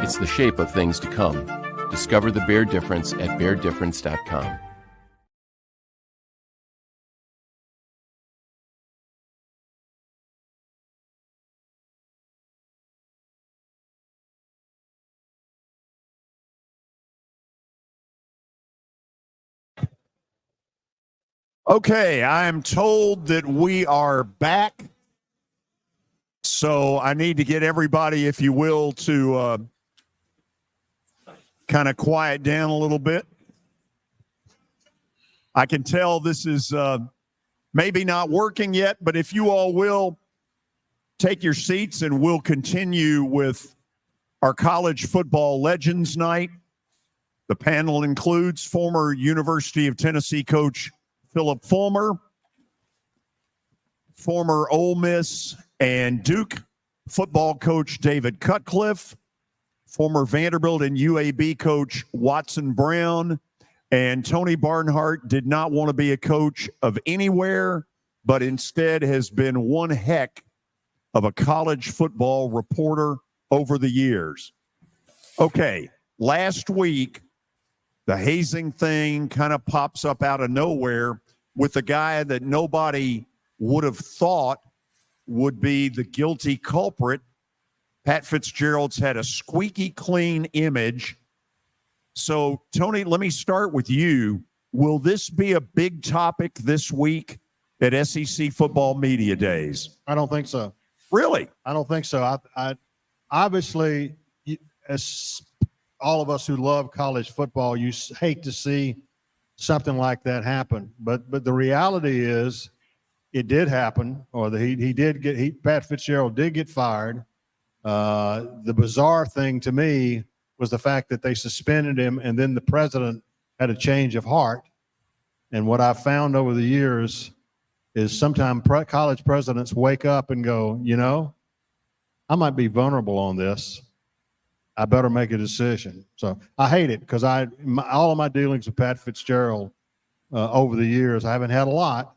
It's the shape of things to come. Discover the Baird difference at BairdDifference.com. Okay, I'm told that we are back. So I need to get everybody, if you will, to kind of quiet down a little bit. I can tell this is maybe not working yet, but if you all will take your seats and we'll continue with our college football legends night. The panel includes former University of Tennessee coach Phillip Fulmer, former Ole Miss and Duke football coach David Cutcliffe, former Vanderbilt and UAB coach Watson Brown, and Tony Barnhart did not want to be a coach of anywhere, but instead has been one heck of a college football reporter over the years. Okay, last week, the hazing thing kind of pops up out of nowhere with a guy that nobody would have thought would be the guilty culprit. Pat Fitzgerald's had a squeaky clean image. So, Tony, let me start with you. Will this be a big topic this week at SEC Football Media Days? I don't think so. Really? I don't think so. I obviously, as all of us who love college football, you hate to see something like that happen. But the reality is, it did happen, or Pat Fitzgerald did get fired. The bizarre thing to me was the fact that they suspended him, and then the president had a change of heart. And what I've found over the years is sometimes college presidents wake up and go, you know, I might be vulnerable on this. I better make a decision. So I hate it because all of my dealings with Pat Fitzgerald over the years, I haven't had a lot,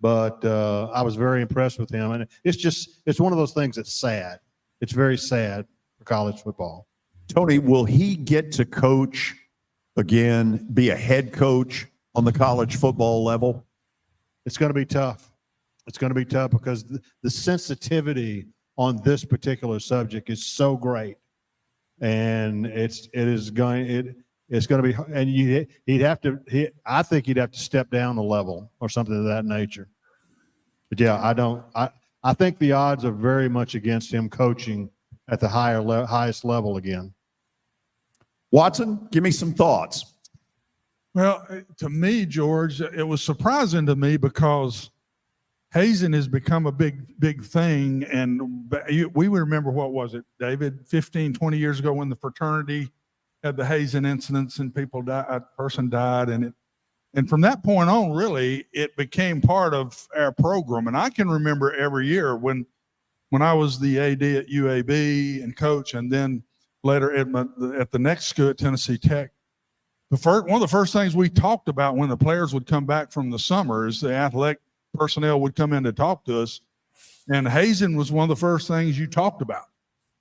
but I was very impressed with him. And it's one of those things that's sad. It's very sad for college football. Tony, will he get to coach again, be a head coach on the college football level? It's going to be tough. It's going to be tough because the sensitivity on this particular subject is so great. And it's going to be, and I think he'd have to step down a level or something of that nature. But yeah, I think the odds are very much against him coaching at the highest level again. Watson, give me some thoughts. Well, to me, George, it was surprising to me because hazing has become a big thing. And we remember, what was it, David, 15, 20 years ago when the fraternity had the hazing incidents and a person died. And from that point on, really, it became part of our program. And I can remember every year when I was the AD at UAB and coach, and then later at the next school at Tennessee Tech, one of the first things we talked about when the players would come back from the summer is the athletic personnel would come in to talk to us. And hazing was one of the first things you talked about,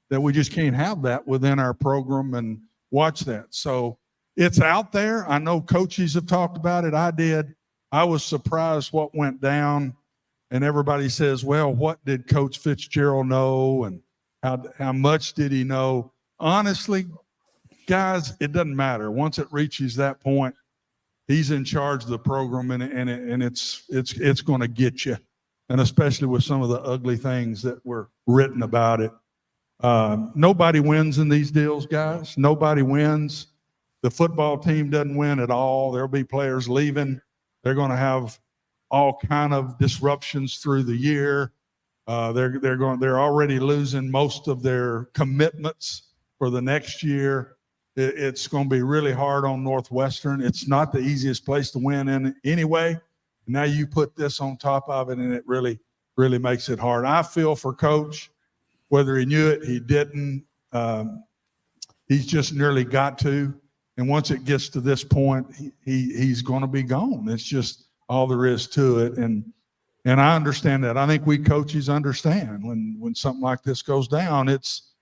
that we just can't have that within our program and watch that. So it's out there. I know coaches have talked about it. I did. I was surprised what went down. And everybody says, well, what did Coach Fitzgerald know? And how much did he know? Honestly, guys, it doesn't matter. Once it reaches that point, he's in charge of the program, and it's going to get you, and especially with some of the ugly things that were written about it. Nobody wins in these deals, guys. Nobody wins. The football team doesn't win at all. There'll be players leaving. They're going to have all kind of disruptions through the year. They're already losing most of their commitments for the next year. It's going to be really hard on Northwestern. It's not the easiest place to win in anyway. Now you put this on top of it, and it really, really makes it hard. I feel for Coach, whether he knew it, he didn't. He's just nearly got to. And once it gets to this point, he's going to be gone. It's just all there is to it. And I understand that. I think we coaches understand when something like this goes down, it's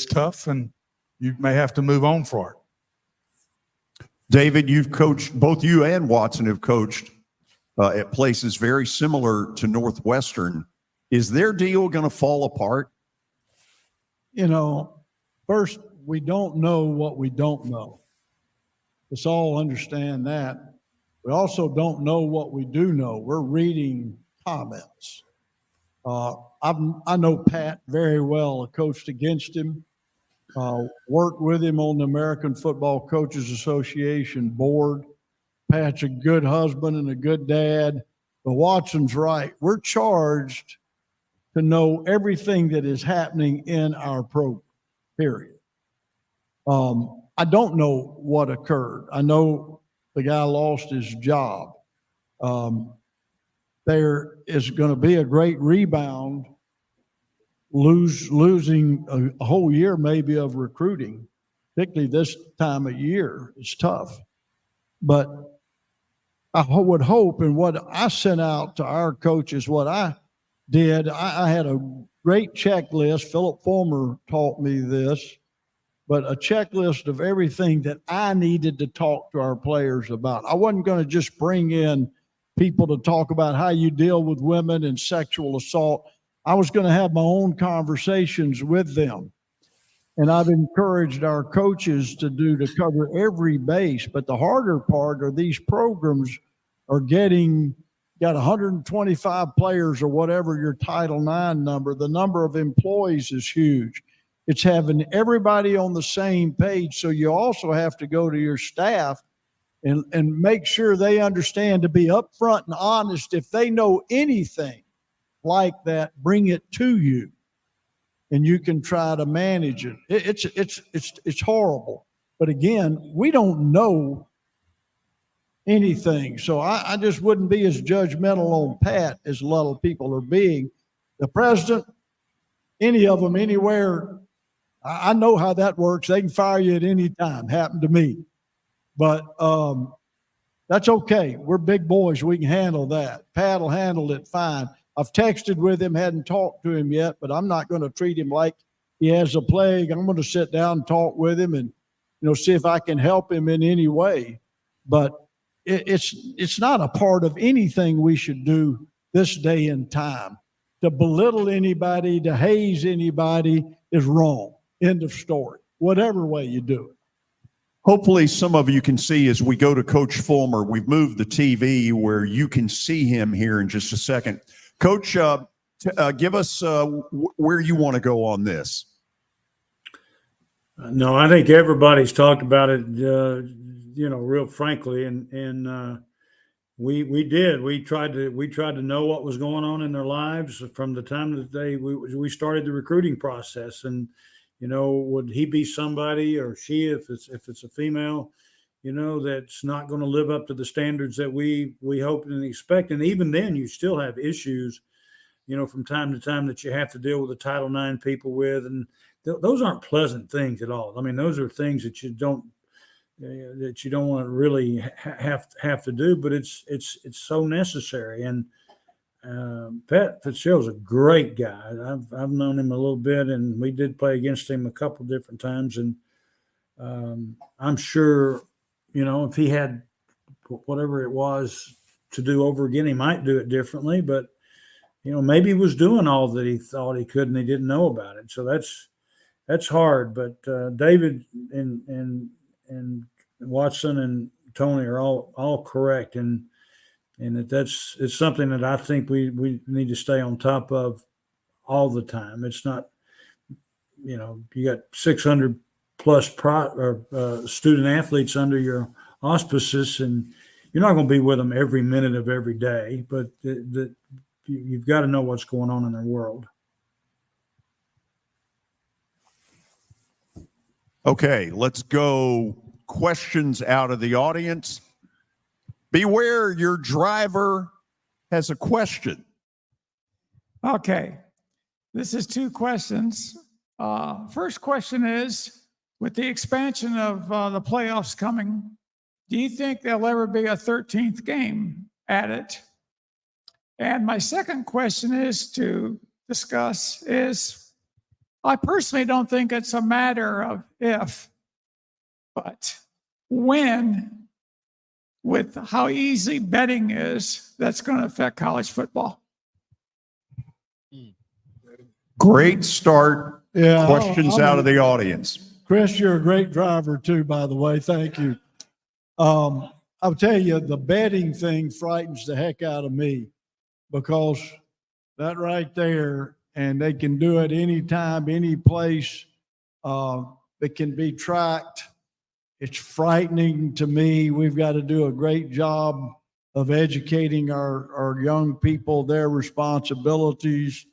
tough, and you may have to move on for it. David, you've coached, both you and Watson have coached at places very similar to Northwestern. Is their deal going to fall apart? You know, first, we don't know what we don't know. Let's all understand that. We also don't know what we do know. We're reading comments. I know Pat very well. I coached against him. Worked with him on the American Football Coaches Association board. Pat's a good husband and a good dad. But Watson's right. We're charged to know everything that is happening in our program, period. I don't know what occurred. I know the guy lost his job. There is going to be a great rebound, losing a whole year maybe of recruiting, particularly this time of year. It's tough. But I would hope, and what I sent out to our coaches, what I did, I had a great checklist. Phillip Fulmer taught me this, but a checklist of everything that I needed to talk to our players about. I wasn't going to just bring in people to talk about how you deal with women and sexual assault. I was going to have my own conversations with them. And I've encouraged our coaches to cover every base. But the harder part are these programs are got 125 players or whatever your Title IX number. The number of employees is huge. It's having everybody on the same page. So you also have to go to your staff and make sure they understand to be upfront and honest. If they know anything like that, bring it to you, and you can try to manage it. It's horrible. But again, we don't know anything. So I just wouldn't be as judgmental on Pat as a lot of people are being. The president, any of them, anywhere, I know how that works. They can fire you at any time. Happened to me. But that's okay. We're big boys. We can handle that. Pat will handle it fine. I've texted with him, hadn't talked to him yet, but I'm not going to treat him like he has a plague. I'm going to sit down and talk with him and, see if I can help him in any way. But it's not a part of anything we should do this day and time. To belittle anybody, to haze anybody is wrong. End of story. Whatever way you do it. Hopefully some of you can see as we go to Coach Fulmer, we've moved the TV where you can see him here in just a second. Coach, give us where you want to go on this. No, I think everybody's talked about it, real frankly, and we did. We tried to know what was going on in their lives from the time that we started the recruiting process, and would he be somebody, or she, if it's a female, that's not going to live up to the standards that we hope and expect. And even then, you still have issues, from time to time that you have to deal with the Title IX people with, and those aren't pleasant things at all. I mean, those are things that you don't want to really have to do, but it's so necessary. And Pat Fitzgerald's a great guy. I've known him a little bit, and we did play against him a couple different times. And I'm sure, if he had whatever it was to do over again, he might do it differently. But maybe he was doing all that he thought he could, and he didn't know about it. So that's hard. But David and Watson and Tony are all correct, and it's something that I think we need to stay on top of all the time. It's not, you got 600 plus student athletes under your auspices, and you're not going to be with them every minute of every day, but you've got to know what's going on in their world. Okay, let's go questions out of the audience. Beware, your driver has a question. Okay, this is two questions. First question is, with the expansion of the playoffs coming, do you think there'll ever be a 13th game added? And my second question is I personally don't think it's a matter of if, but when, with how easy betting is, that's going to affect college football. Great start. Yeah. Questions out of the audience. Chris, you're a great driver too, by the way. Thank you. I'll tell you, the betting thing frightens the heck out of me, because that right there, and they can do it anytime, any place. It can be tracked. It's frightening to me. We've got to do a great job of educating our young people, their responsibilities.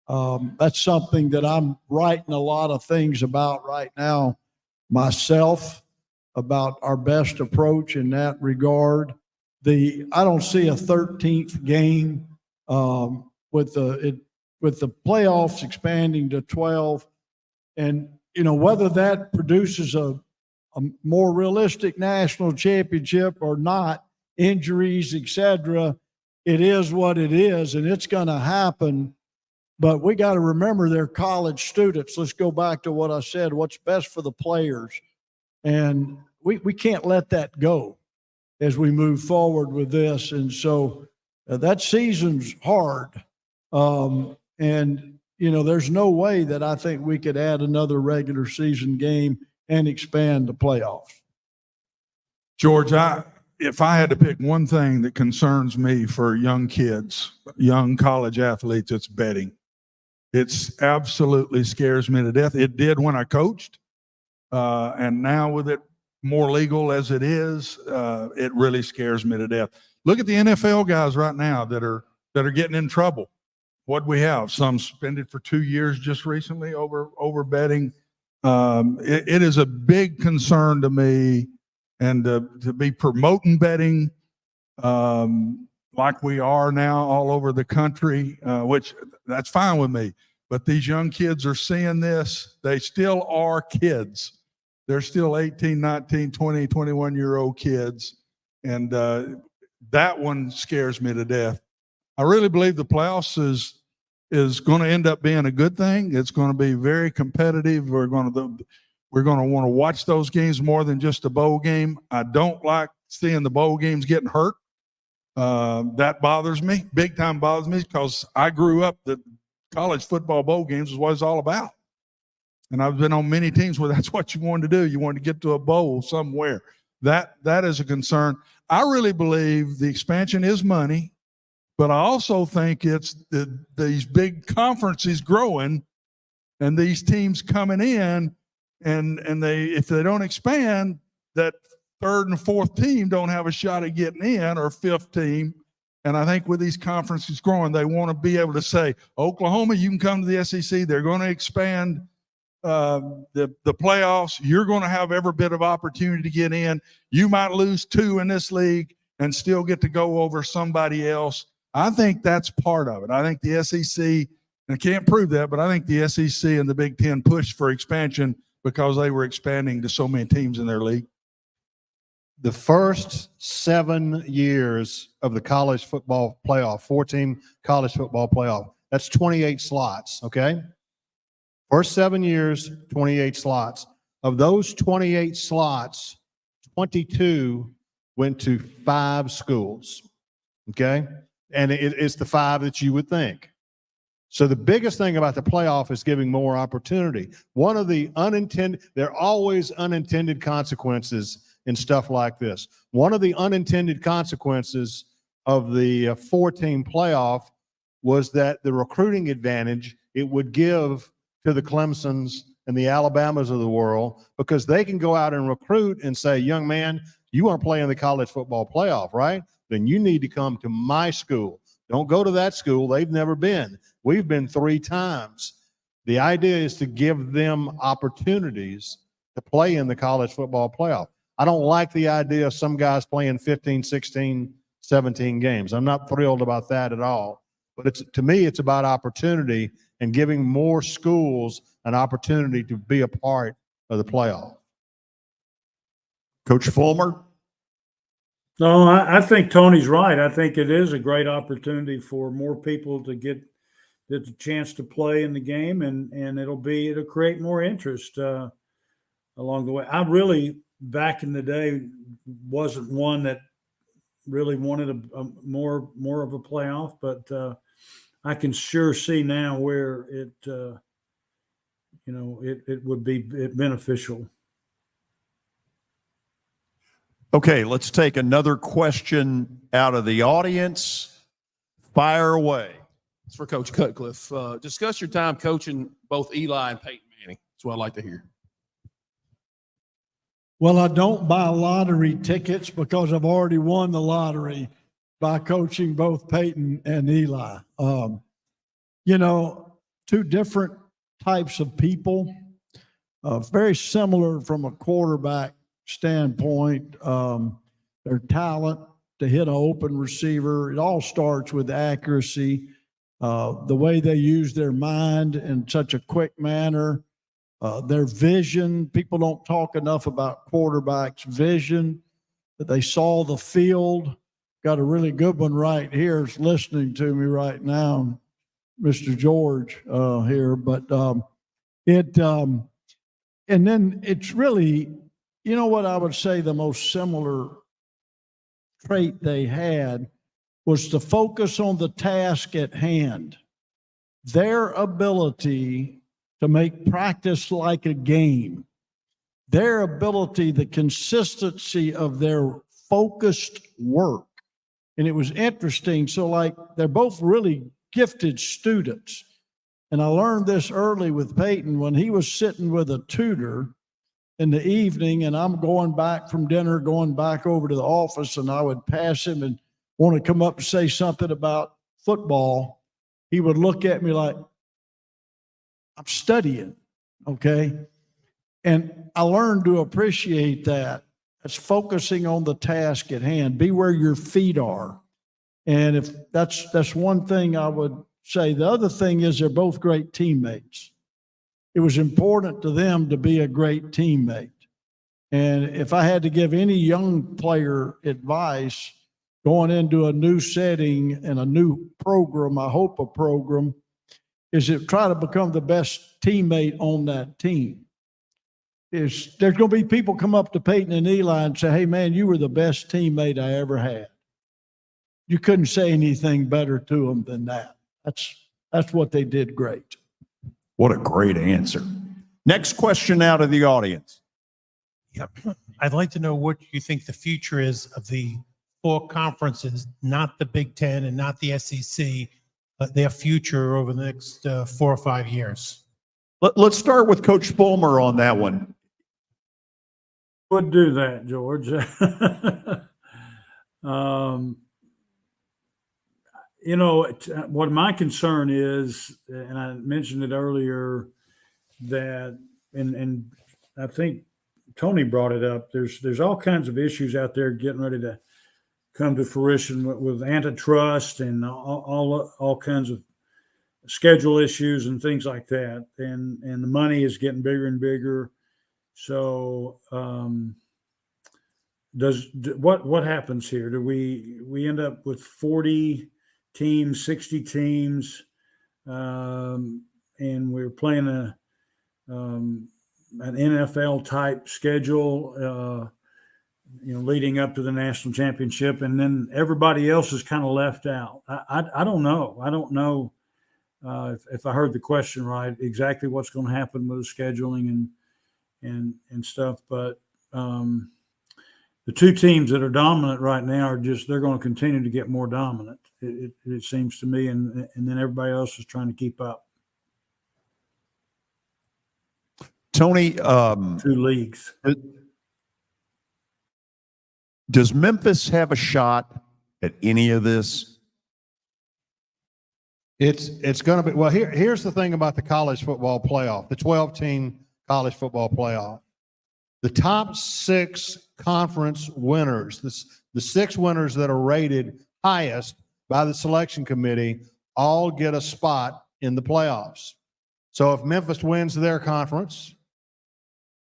That's something that I'm writing a lot of things about right now myself. about our best approach in that regard. I don't see a 13th game with the playoffs expanding to 12, and whether that produces a more realistic national championship or not, injuries, etc. It is what it is, and it's going to happen. But we got to remember they're college students. Let's go back to what I said, what's best for the players. And we can't let that go as we move forward with this. And so that season's hard. And, there's no way that I think we could add another regular season game and expand the playoffs. George, if I had to pick one thing that concerns me for young kids, young college athletes, it's betting. It's absolutely scares me to death. It did when I coached. And now with it more legal as it is, it really scares me to death. Look at the NFL guys right now that are getting in trouble. What we have, some suspended for 2 years just recently over betting. It is a big concern to me, and to be promoting betting like we are now all over the country, which that's fine with me. But these young kids are seeing this. They still are kids. They're still 18, 19, 20, 21-year-old kids. And that one scares me to death. I really believe the playoffs is going to end up being a good thing. It's going to be very competitive. We're going to want to watch those games more than just a bowl game. I don't like seeing the bowl games getting hurt. That bothers me. Big time bothers me, because I grew up that college football bowl games is what it's all about. And I've been on many teams where that's what you wanted to do. You wanted to get to a bowl somewhere. That is a concern. I really believe the expansion is money, but I also think it's these big conferences growing and these teams coming in, and if they don't expand, that third and fourth team don't have a shot at getting in, or fifth team. And I think with these conferences growing, they want to be able to say, Oklahoma, you can come to the SEC. They're going to expand the playoffs. You're going to have every bit of opportunity to get in. You might lose 2 in this league and still get to go over somebody else. I think that's part of it. I think the SEC, and I can't prove that, but I think the SEC and the Big Ten pushed for expansion because they were expanding to so many teams in their league. The first 7 years of the college football playoff, 4-team college football playoff, that's 28 slots, okay? First 7 years, 28 slots. Of those 28 slots, 22 went to 5 schools, okay? And it's the 5 that you would think. So the biggest thing about the playoff is giving more opportunity. One of the there are always unintended consequences in stuff like this. One of the unintended consequences of the 4-team playoff was that the recruiting advantage it would give to the Clemsons and the Alabamas of the world, because they can go out and recruit and say, young man, you want to play in the college football playoff, right? Then you need to come to my school. Don't go to that school. They've never been. We've been 3 times. The idea is to give them opportunities to play in the college football playoff. I don't like the idea of some guys playing 15, 16, 17 games. I'm not thrilled about that at all. But to me, it's about opportunity and giving more schools an opportunity to be a part of the playoff. Coach Fulmer? No, I think Tony's right. I think it is a great opportunity for more people to get the chance to play in the game, and it'll create more interest along the way. I really, back in the day, wasn't one that really wanted a more of a playoff, but I can sure see now where it would be beneficial. Okay, let's take another question out of the audience. Fire away. It's for Coach Cutcliffe. Discuss your time coaching both Eli and Peyton Manning. That's what I'd like to hear. Well, I don't buy lottery tickets because I've already won the lottery by coaching both Peyton and Eli. 2 different types of people, very similar from a quarterback standpoint, their talent to hit an open receiver. It all starts with accuracy, the way they use their mind in such a quick manner, their vision. People don't talk enough about quarterbacks' vision, that they saw the field. Got a really good one right here. Is listening to me right now, Mr. George here. But and then it's really, you know what I would say the most similar trait they had was to focus on the task at hand. Their ability to make practice like a game, their ability, the consistency of their focused work. And it was interesting. So like they're both really gifted students. And I learned this early with Peyton when he was sitting with a tutor in the evening, and I'm going back from dinner, going back over to the office, and I would pass him and want to come up and say something about football. He would look at me like, I'm studying, okay? And I learned to appreciate that. It's focusing on the task at hand. Be where your feet are. And if that's one thing I would say. The other thing is they're both great teammates. It was important to them to be a great teammate. And if I had to give any young player advice going into a new setting and a new program, I hope a program, is to try to become the best teammate on that team. There's going to be people come up to Peyton and Eli and say, hey, man, you were the best teammate I ever had. You couldn't say anything better to them than that. That's what they did great. What a great answer. Next question now to the audience. Yep. I'd like to know what you think the future is of the 4 conferences, not the Big Ten and not the SEC, but their future over the next 4 or 5 years. Let's start with Coach Fulmer on that one. Would do that, George. You know, what my concern is, and I mentioned it earlier, that, and I think Tony brought it up, there's all kinds of issues out there getting ready to come to fruition with antitrust and all kinds of schedule issues and things like that. And the money is getting bigger and bigger. So what happens here? Do we end up with 40 teams, 60 teams, and we're playing an NFL type schedule, leading up to the national championship, and then everybody else is kind of left out. I don't know. I don't know if I heard the question right, exactly what's going to happen with the scheduling and stuff, but the 2 teams that are dominant right now they're going to continue to get more dominant. It seems to me, and then everybody else is trying to keep up. Tony, 2 leagues. Does Memphis have a shot at any of this? It's going to be, well, here's the thing about the college football playoff, the 12-team college football playoff. The top 6 conference winners, the 6 winners that are rated highest by the selection committee, all get a spot in the playoffs. So if Memphis wins their conference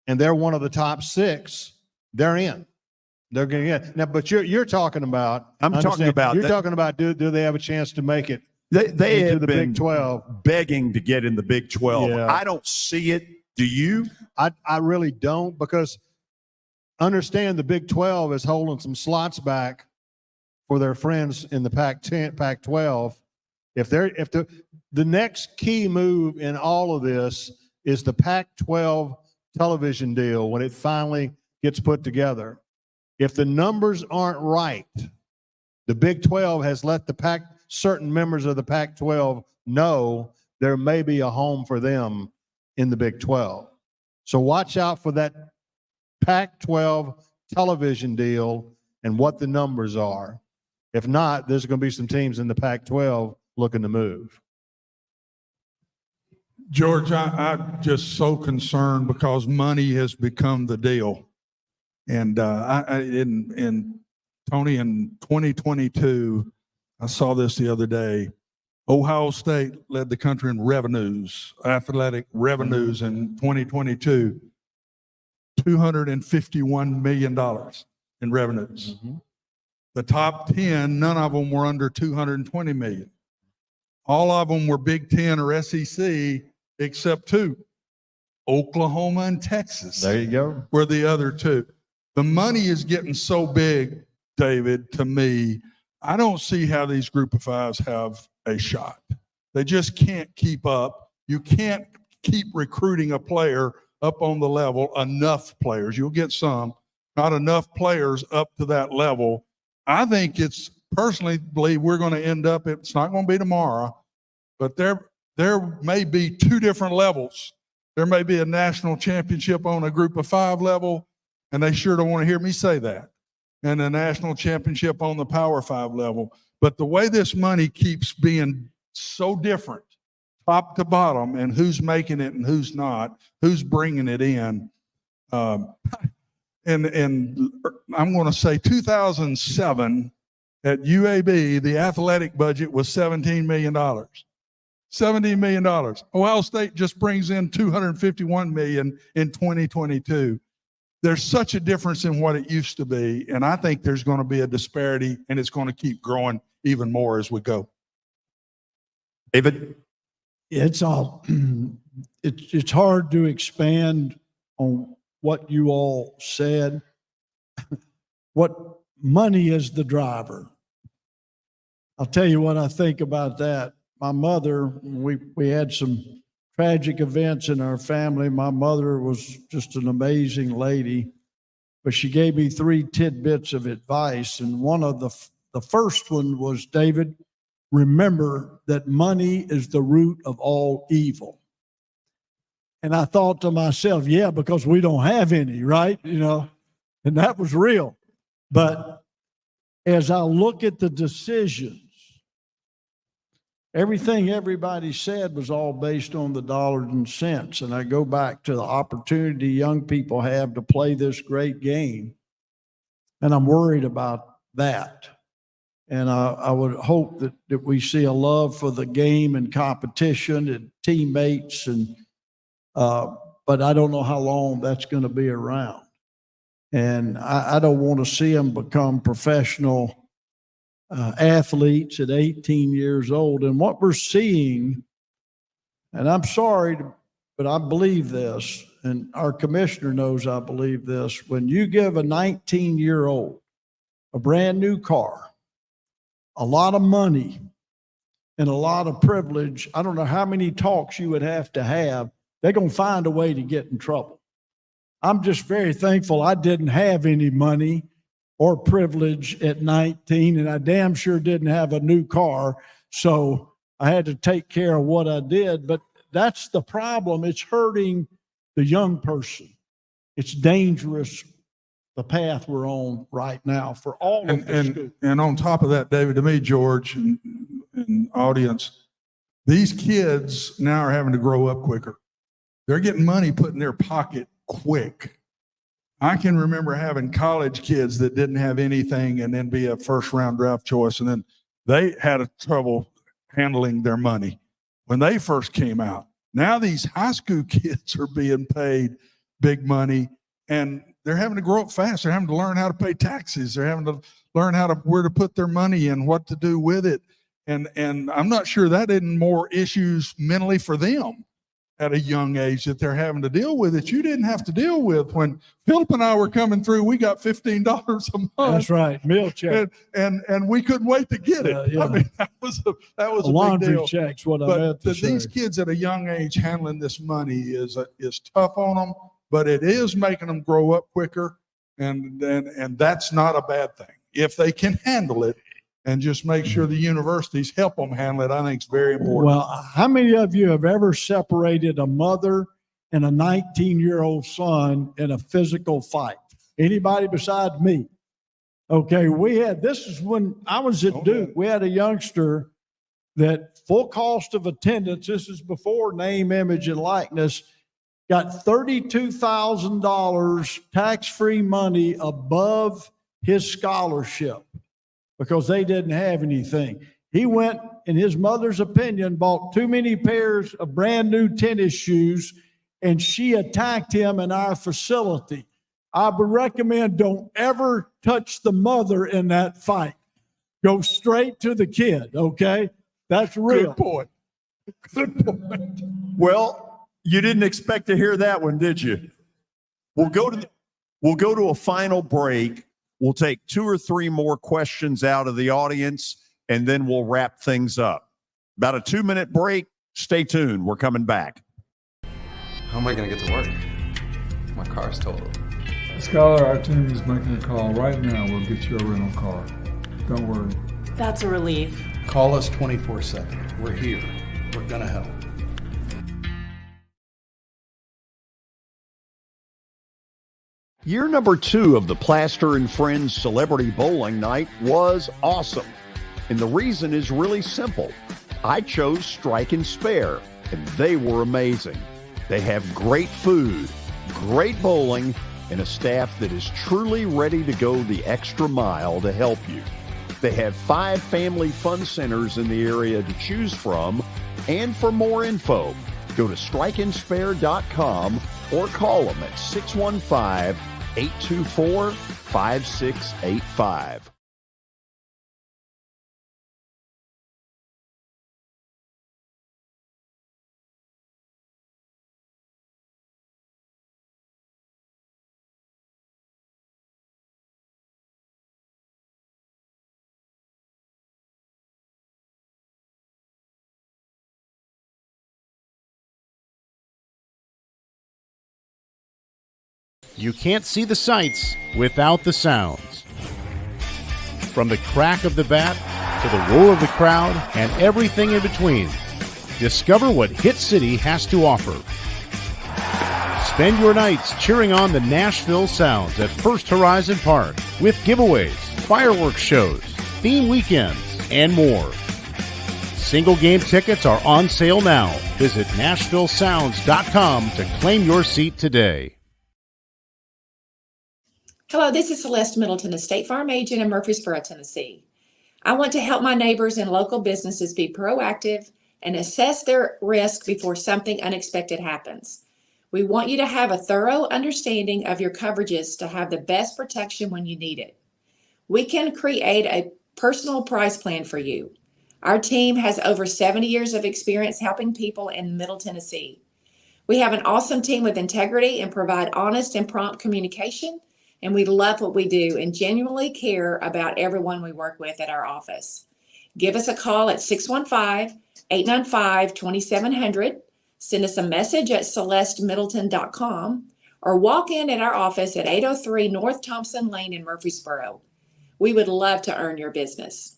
and they're one of the top 6, they're in. They're going to get now. But you're talking about. You're talking about. Do they have a chance to make it? They have the been Big 12, begging to get in the Big 12. Yeah. I don't see it. Do you? I really don't, because understand the Big 12 is holding some slots back for their friends in the Pac-10, Pac-12. If the next key move in all of this is the Pac-12 television deal when it finally gets put together. If the numbers aren't right, the Big 12 has let certain members of the Pac-12 know there may be a home for them in the Big 12. So watch out for that Pac-12 television deal and what the numbers are. If not, there's going to be some teams in the Pac-12 looking to move. George, I'm just so concerned because money has become the deal. And in Tony, in 2022, I saw this the other day. Ohio State led the country in revenues, athletic revenues in 2022, $251 million in revenues. The top 10, none of them were under 220 million. All of them were Big Ten or SEC, except two, Oklahoma and Texas. There you go. Were the other two. The money is getting so big, David, to me, I don't see how these group of fives have a shot. They just can't keep up. You can't keep recruiting a player up on the level, enough players. You'll get some, not enough players up to that level. I think it's, personally believe we're going to end up, it's not going to be tomorrow, but there may be two different levels. There may be a national championship on a group of five level, and they sure don't want to hear me say that, and a national championship on the Power Five level. But the way this money keeps being so different, top to bottom, and who's making it and who's not, who's bringing it in. And I'm going to say 2007 at UAB, the athletic budget was $17 million. $17 million. Ohio State just brings in $251 million in 2022. There's such a difference in what it used to be, and I think there's going to be a disparity, and it's going to keep growing even more as we go. David? It's it's hard to expand on what you all said. What money is the driver. I'll tell you what I think about that. My mother, we had some tragic events in our family. My mother was just an amazing lady, but she gave me 3 tidbits of advice. And one of the first one was, David, remember that money is the root of all evil. And I thought to myself, yeah, because we don't have any, right? You know, and that was real. But as I look at the decisions, everything everybody said was all based on the dollars and cents. And I go back to the opportunity young people have to play this great game. And I'm worried about that. And I would hope that we see a love for the game and competition and teammates. And but I don't know how long that's going to be around. And I don't want to see them become professional athletes at 18 years old. And what we're seeing, and I'm sorry, but I believe this, and our commissioner knows I believe this, when you give a 19-year-old a brand new car, a lot of money, and a lot of privilege, I don't know how many talks you would have to have, they're going to find a way to get in trouble. I'm just very thankful I didn't have any money or privilege at 19, and I damn sure didn't have a new car. So I had to take care of what I did. But that's the problem. It's hurting the young person. It's dangerous, the path we're on right now for all of us. And on top of that, David, to me, George, and audience, these kids now are having to grow up quicker. They're getting money put in their pocket quick. I can remember having college kids that didn't have anything and then be a first-round draft choice, and then they had trouble handling their money when they first came out. Now these high school kids are being paid big money, and they're having to grow up fast. They're having to learn how to pay taxes. They're having to learn where to put their money and what to do with it. And I'm not sure that isn't more issues mentally for them at a young age that they're having to deal with that you didn't have to deal with. When Phillip and I were coming through, we got $15 a month. That's right, meal check. And we couldn't wait to get it. Yeah. I mean, that was a laundry big deal. check's what I But meant to say. these kids at a young age handling this money is tough on them, but it is making them grow up quicker, and that's not a bad thing if they can handle it. And just make sure the universities help them handle it, I think, is very important. Well, how many of you have ever separated a mother and a 19-year-old son in a physical fight? Anybody besides me? Okay, this is when I was at Duke. We had a youngster that full cost of attendance, this is before name, image, and likeness. got $32,000 tax-free money above his scholarship because they didn't have anything. He went, in his mother's opinion, bought too many pairs of brand new tennis shoes, and she attacked him in our facility. I would recommend don't ever touch the mother in that fight. Go straight to the kid, okay? That's real. Good point. Good point. Well, you didn't expect to hear that one, did you? We'll go to a final break. We'll take 2 or 3 more questions out of the audience, and then we'll wrap things up. About a 2-minute break. Stay tuned. We're coming back. How am I going to get to work? My car's totaled. Skylar, our team is making a call right now. We'll get you a rental car. Don't worry. That's a relief. Call us 24/7. We're here. We're going to help. Year number 2 of the Plaster and Friends Celebrity Bowling Night was awesome. And the reason is really simple. I chose Strike and Spare, and they were amazing. They have great food, great bowling, and a staff that is truly ready to go the extra mile to help you. They have 5 family fun centers in the area to choose from. And for more info, go to strikeandspare.com or call them at 615-824-5685. You can't see the sights without the sounds. From the crack of the bat to the roar of the crowd and everything in between, discover what Hit City has to offer. Spend your nights cheering on the Nashville Sounds at First Horizon Park with giveaways, fireworks shows, theme weekends, and more. Single game tickets are on sale now. Visit NashvilleSounds.com to claim your seat today. Hello, this is Celeste Middleton, a State Farm agent in Murfreesboro, Tennessee. I want to help my neighbors and local businesses be proactive and assess their risk before something unexpected happens. We want you to have a thorough understanding of your coverages to have the best protection when you need it. We can create a personal price plan for you. Our team has over 70 years of experience helping people in Middle Tennessee. We have an awesome team with integrity and provide honest and prompt communication. And we love what we do and genuinely care about everyone we work with at our office. Give us a call at 615-895-2700. Send us a message at celestemiddleton.com or walk in at our office at 803 North Thompson Lane in Murfreesboro. We would love to earn your business.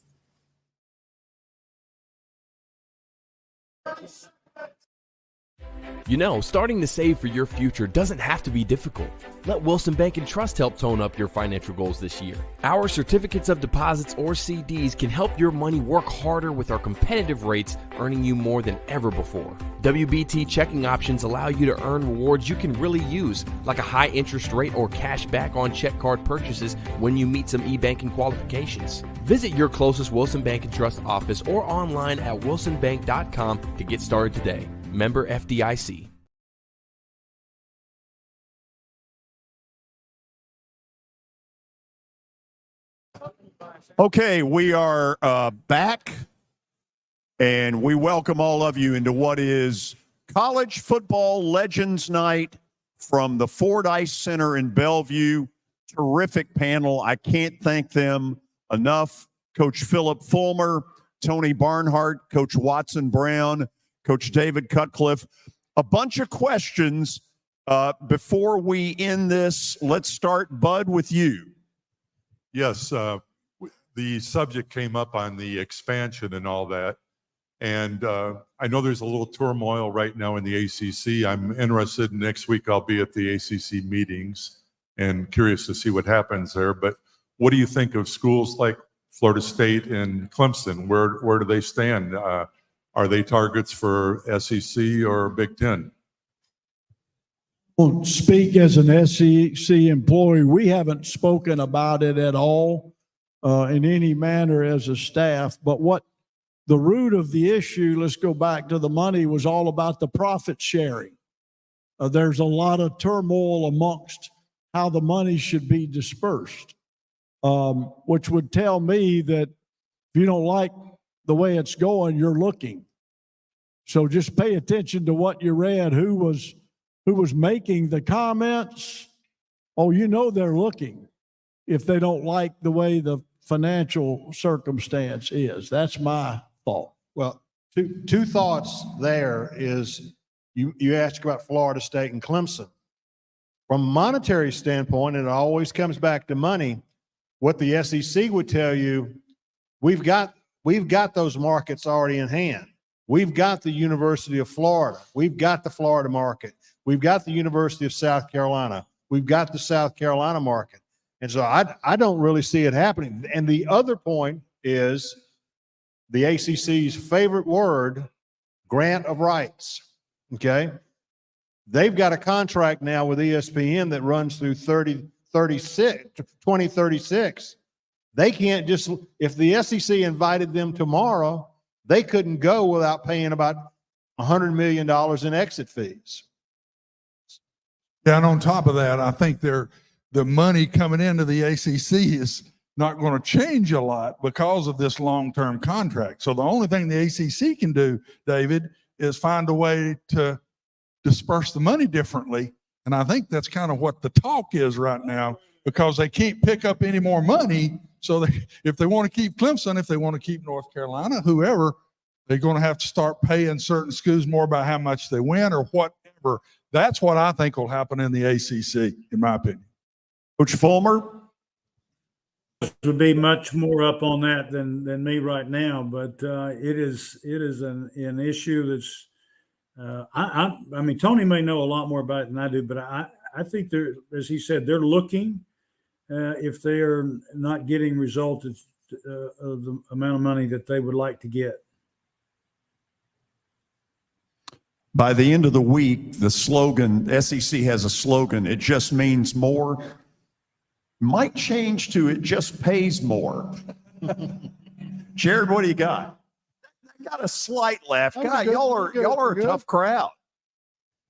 You know, starting to save for your future doesn't have to be difficult. Let Wilson Bank and Trust help tone up your financial goals this year. Our certificates of deposits or CDs can help your money work harder with our competitive rates, earning you more than ever before. WBT checking options allow you to earn rewards you can really use, like a high interest rate or cash back on check card purchases when you meet some e-banking qualifications. Visit your closest Wilson Bank and Trust office or online at wilsonbank.com to get started today. Member FDIC. Okay, we are back, and we welcome all of you into what is College Football Legends Night from the Ford Ice Center in Bellevue. Terrific panel. I can't thank them enough. Coach Phillip Fulmer, Tony Barnhart, Coach Watson Brown, Coach David Cutcliffe. A bunch of questions before we end this. Let's start, Bud, with you. Yes, the subject came up on the expansion and all that. And I know there's a little turmoil right now in the ACC. I'm interested. Next week I'll be at the ACC meetings and curious to see what happens there. But what do you think of schools like Florida State and Clemson? Where do they stand? Are they targets for SEC or Big Ten? Won't speak as an SEC employee. We haven't spoken about it at all in any manner as a staff. But what the root of the issue, let's go back to the money, was all about the profit sharing. There's a lot of turmoil amongst how the money should be dispersed, which would tell me that if you don't like the way it's going, you're looking. So just pay attention to what you read, who was making the comments. Oh, you know they're looking if they don't like the way the financial circumstance is. That's my thought. Well, two thoughts there is you asked about Florida State and Clemson. From a monetary standpoint, and it always comes back to money, what the SEC would tell you, we've got those markets already in hand. We've got the University of Florida. We've got the Florida market. We've got the University of South Carolina. We've got the South Carolina market. And so I don't really see it happening. And the other point is the ACC's favorite word, grant of rights. Okay? They've got a contract now with ESPN that runs through 2036. They can't just, if the SEC invited them tomorrow, they couldn't go without paying about $100 million in exit fees. Yeah, and on top of that, I think the money coming into the ACC is not going to change a lot because of this long-term contract. So the only thing the ACC can do, David, is find a way to disperse the money differently. And I think that's kind of what the talk is right now, because they can't pick up any more money. So if they want to keep Clemson, if they want to keep North Carolina, whoever, they're going to have to start paying certain schools more about how much they win or whatever. That's what I think will happen in the ACC, in my opinion. Coach Fulmer? Would be much more up on that than me right now, but it is an issue that's I mean, Tony may know a lot more about it than I do, but I think they're, as he said, they're looking if they are not getting results of the amount of money that they would like to get. By the end of the week, the slogan, SEC has a slogan, it just means more. Might change to it just pays more. Jared, what do you got? I got a slight laugh. God, y'all are a tough crowd.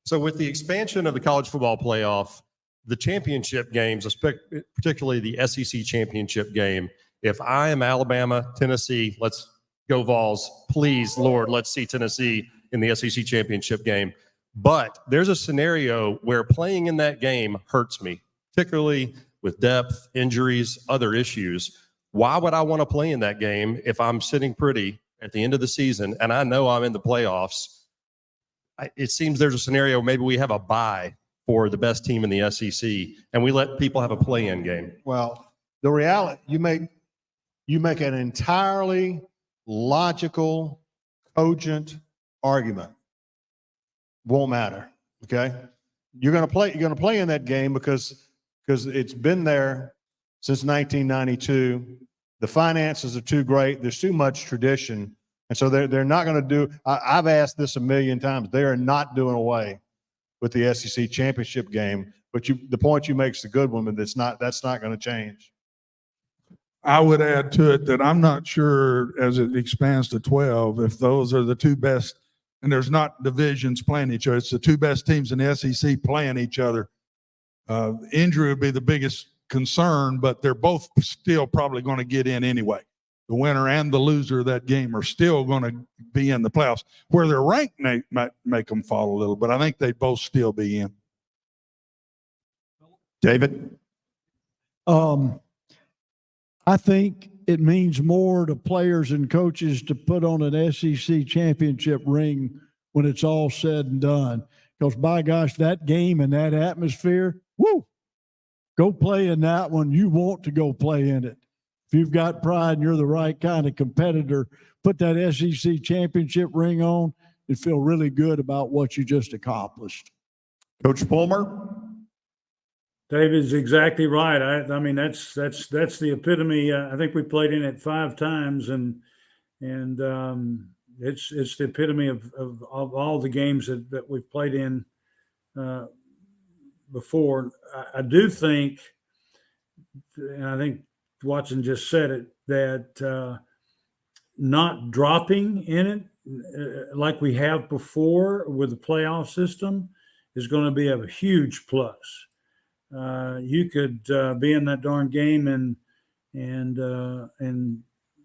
So with the expansion of the college football playoff, the championship games, particularly the SEC championship game, if I am Alabama, Tennessee, let's go Vols. Please, Lord, let's see Tennessee in the SEC championship game. But there's a scenario where playing in that game hurts me, particularly with depth, injuries, other issues. Why would I want to play in that game if I'm sitting pretty at the end of the season and I know I'm in the playoffs? It seems there's a scenario maybe we have a bye for the best team in the SEC and we let people have a play-in game. Well, the reality, you make an entirely logical, cogent argument. Won't matter. Okay. You're going to play in that game because it's been there since 1992. The finances are too great. There's too much tradition. And so they're not going to do, I've asked this a million times. They are not doing away with the SEC championship game. But the point you make is a good one, but that's not going to change. I would add to it that I'm not sure as it expands to 12, if those are the two best, and there's not divisions playing each other. It's the two best teams in the SEC playing each other. Injury would be the biggest concern, but they're both still probably going to get in anyway. The winner and the loser of that game are still going to be in the playoffs. Where they're ranked might make them fall a little, but I think they'd both still be in. David? I think it means more to players and coaches to put on an SEC championship ring when it's all said and done. Because by gosh, that game and that atmosphere, woo, go play in that one. You want to go play in it. If you've got pride and you're the right kind of competitor, put that SEC championship ring on and feel really good about what you just accomplished. Coach Fulmer? David's exactly right. I mean, that's the epitome. I think we played in it 5 times, and it's the epitome of all the games that we've played in before. I do think, and I think Watson just said it, that not dropping in it like we have before with the playoff system is going to be a huge plus. You could be in that darn game and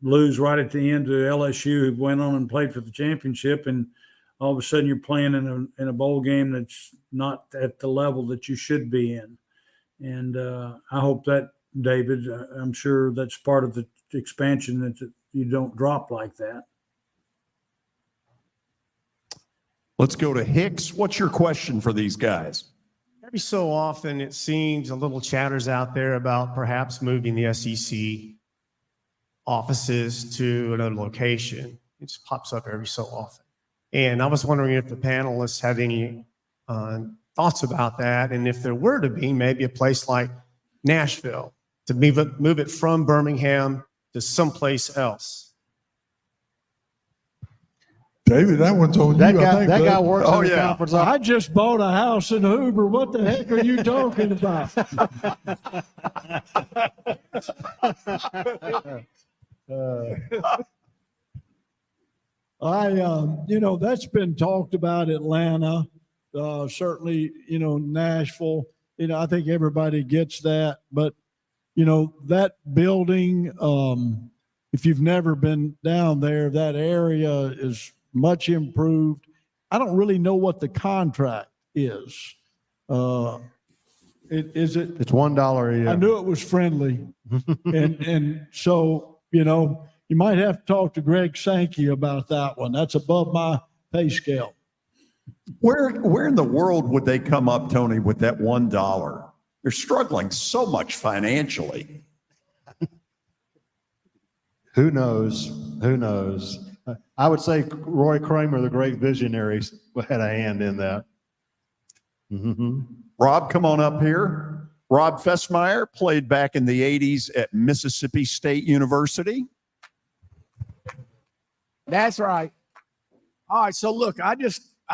lose right at the end to LSU, who went on and played for the championship, and all of a sudden you're playing in a bowl game that's not at the level that you should be in. And I hope that, David, I'm sure that's part of the expansion, that you don't drop like that. Let's go to Hicks. What's your question for these guys? Every so often, it seems a little chatters out there about perhaps moving the SEC offices to another location. It just pops up every so often. And I was wondering if the panelists had any thoughts about that, and if there were to be maybe a place like Nashville to move it from Birmingham to someplace else. David, that one's on That you. guy, I think, that guy bud. works Oh, in the yeah. conference I office. just bought a house in Hoover. What the heck are you talking about? That's been talked about. Atlanta, certainly, Nashville. I think everybody gets that. But, that building, if you've never been down there, that area is much improved. I don't really know what the contract is. Is it? It's $1 a year. I knew it was friendly. and so, you might have to talk to Greg Sankey about that one. That's above my pay scale. Where in the world would they come up, Tony, with that $1? They're struggling so much financially. Who knows? Who knows? I would say Roy Kramer, the great visionary, had a hand in that. Mm-hmm. Rob, come on up here. Rob Fessmeyer played back in the 80s at Mississippi State University. That's right. All right. So look, I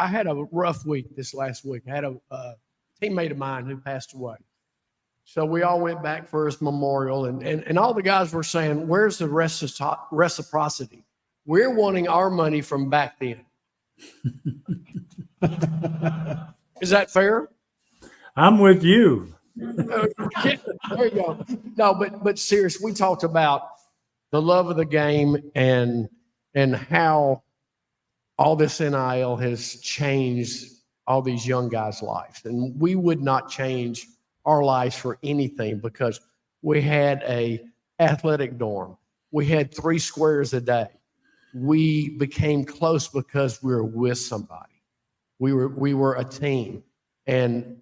had a rough week this last week. I had a teammate of mine who passed away. So we all went back for his memorial, and all the guys were saying, where's the reciprocity? We're wanting our money from back then. Is that fair? I'm with you. There you go. No, but serious, we talked about the love of the game and how all this NIL has changed all these young guys' lives. And we would not change our lives for anything, because we had a athletic dorm. We had 3 squares a day. We became close because we were with somebody. We were a team. And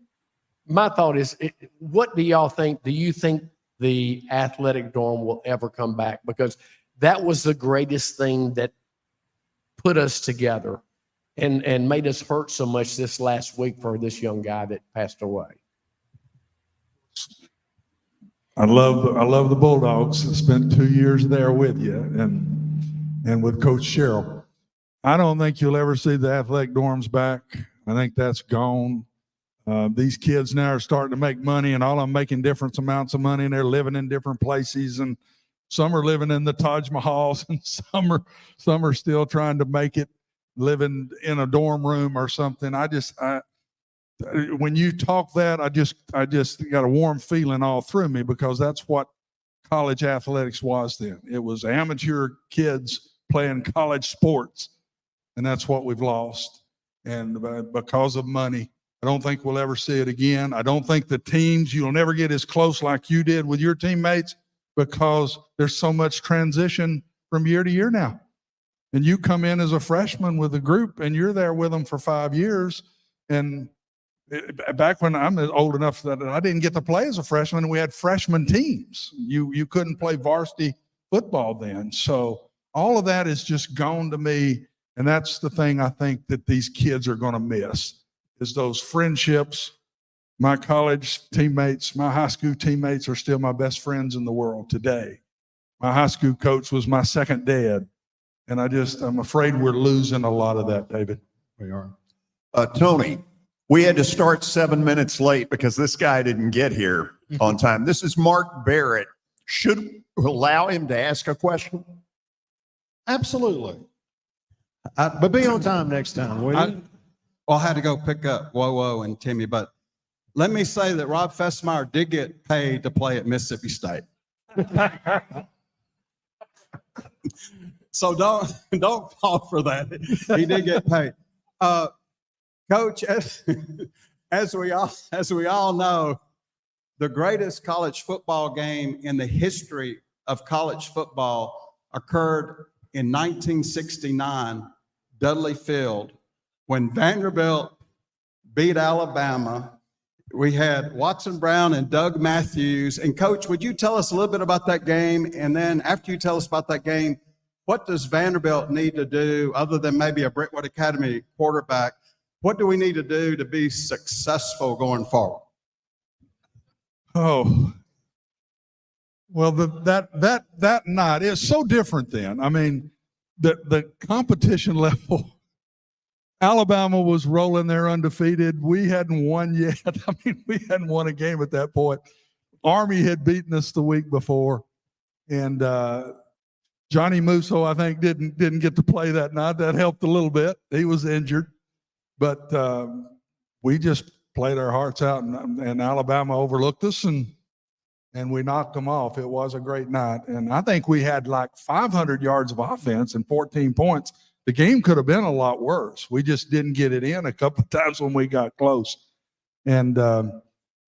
my thought is, what do y'all think? Do you think the athletic dorm will ever come back? Because that was the greatest thing that put us together and made us hurt so much this last week for this young guy that passed away. I love the Bulldogs. I spent 2 years there with you and with Coach Sherrill. I don't think you'll ever see the athletic dorms back. I think that's gone. These kids now are starting to make money, and all of them making different amounts of money, and they're living in different places, and some are living in the Taj Mahals, and some are still trying to make it living in a dorm room or something. When you talk that, I just got a warm feeling all through me, because that's what college athletics was then. It was amateur kids playing college sports, and that's what we've lost. And because of money, I don't think we'll ever see it again. I don't think the teams, you'll never get as close like you did with your teammates, because there's so much transition from year to year now. And you come in as a freshman with a group, and you're there with them for 5 years. And back when I'm old enough that I didn't get to play as a freshman, we had freshman teams. You couldn't play varsity football then. So all of that is just gone to me. And that's the thing I think that these kids are going to miss, is those friendships. My college teammates, my high school teammates are still my best friends in the world today. My high school coach was my second dad. And I'm afraid we're losing a lot of that, David. We are. Tony, We had to start 7 minutes late because this guy didn't get here on time. This is Mark Barrett. Should we allow him to ask a question? Absolutely. But be on time next time, will you? Well, I had to go pick up Wowo and Timmy, but let me say that Rob Fessmeyer did get paid to play at Mississippi State. So don't fall for that. He did get paid. Coach, as we all know, the greatest college football game in the history of college football occurred in 1969, Dudley Field, when Vanderbilt beat Alabama. We had Watson Brown and Doug Matthews. And Coach, would you tell us a little bit about that game? And then after you tell us about that game, what does Vanderbilt need to do other than maybe a Brentwood Academy quarterback? What do we need to do to be successful going forward? Oh, well, that night is so different then. I mean, the competition level, Alabama was rolling there undefeated. We hadn't won yet. I mean, we hadn't won a game at that point. Army had beaten us the week before, and Johnny Musso, I think, didn't get to play that night. That helped a little bit. He was injured, but we just played our hearts out, and Alabama overlooked us, and we knocked them off. It was a great night, and I think we had like 500 yards of offense and 14 points. The game could have been a lot worse. We just didn't get it in a couple of times when we got close. And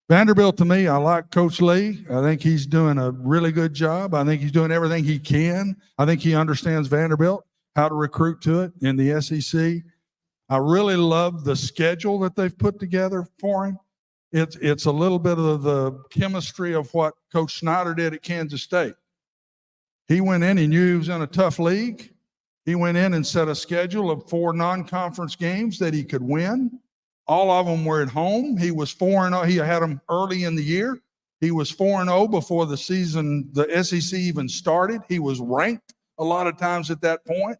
Vanderbilt, to me, I like Coach Lee. I think he's doing a really good job. I think he's doing everything he can. I think he understands Vanderbilt, how to recruit to it in the SEC. I really love the schedule that they've put together for him. It's a little bit of the chemistry of what Coach Snyder did at Kansas State. He went in, he knew he was in a tough league. He went in and set a schedule of 4 non-conference games that he could win. All of them were at home. He was 4-0. He had them early in the year. He was 4-0 before the season, the SEC even started. He was ranked a lot of times at that point.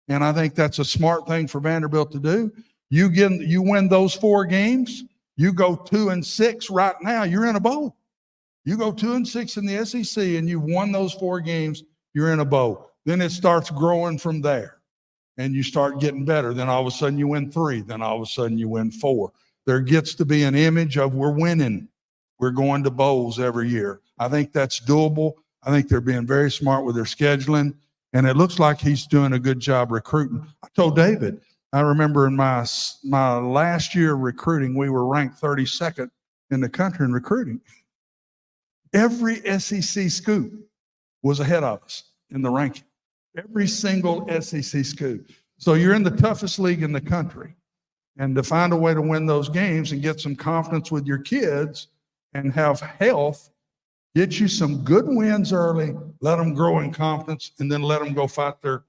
And I think that's a smart thing for Vanderbilt to do. You win those 4 games, you go 2-6 right now, you're in a bowl. You go 2-6 in the SEC and you've won those 4 games, you're in a bowl. Then it starts growing from there and you start getting better. Then all of a sudden you win 3. Then all of a sudden you win 4. There gets to be an image of we're winning. We're going to bowls every year. I think that's doable. I think they're being very smart with their scheduling, and it looks like he's doing a good job recruiting. I told David, I remember in my last year of recruiting, we were ranked 32nd in the country in recruiting. Every SEC school was ahead of us in the ranking. Every single SEC school. So you're in the toughest league in the country. And to find a way to win those games and get some confidence with your kids and have health, get you some good wins early, let them grow in confidence, and then let them go fight their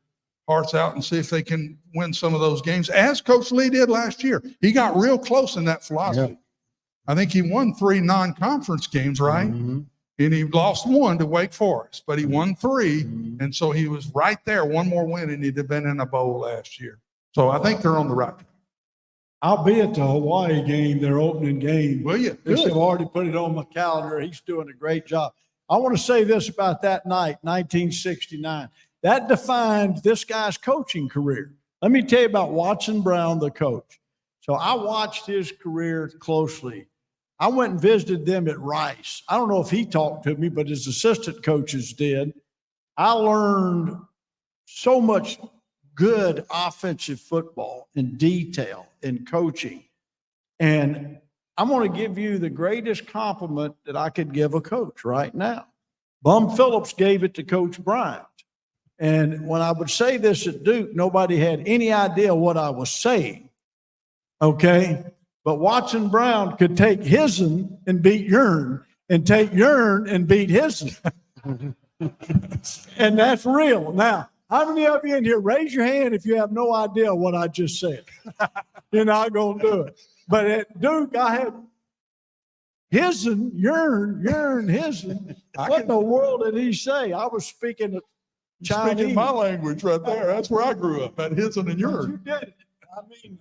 hearts out and see if they can win some of those games, as Coach Lee did last year. He got real close in that philosophy. Yep. I think he won 3 non-conference games, right? Mm-hmm. And he lost 1 to Wake Forest, but he won 3. Mm-hmm. And so he was right there, 1 more win, and he'd have been in a bowl last year. So I think they're on the right track. I'll be at the Hawaii game, their opening game. Will you? I've already put it on my calendar. He's doing a great job. I want to say this about that night, 1969. That defined this guy's coaching career. Let me tell you about Watson Brown, the coach. So I watched his career closely. I went and visited them at Rice. I don't know if he talked to me, but his assistant coaches did. I learned so much good offensive football in detail in coaching. And I'm going to give you the greatest compliment that I could give a coach right now. Bum Phillips gave it to Coach Bryant. And when I would say this at Duke, nobody had any idea what I was saying. Okay? But Watson Brown could take his'n and beat yourn, and take yourn and beat his'n. And that's real. Now, how many of you in here, raise your hand if you have no idea what I just said? You're not going to do it. But at Duke, I had his'n, yourn, his'n. What in the world did he say? I was speaking Chinese. Speaking my language right there. That's where I grew up, at his'n and yourn. You did it. I mean,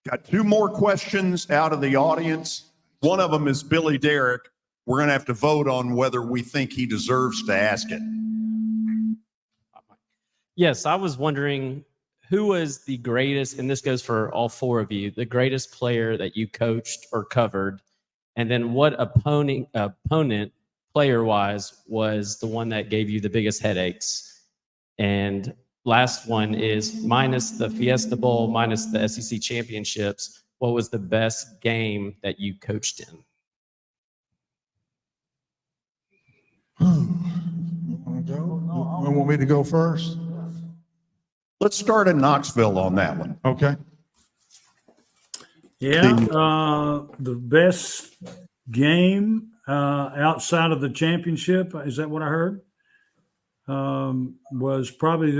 Got two more questions out of the audience. One of them is Billy Derrick. We're going to have to vote on whether we think he deserves to ask it. Yes, I was wondering who was the greatest, and this goes for all four of you, the greatest player that you coached or covered, and then what opponent player-wise was the one that gave you the biggest headaches. And last one is minus the Fiesta Bowl, minus the SEC championships, what was the best game that you coached in? Want me to go first? Let's start in Knoxville on that one. Okay. Yeah, the best game outside of the championship, is that what I heard? Was probably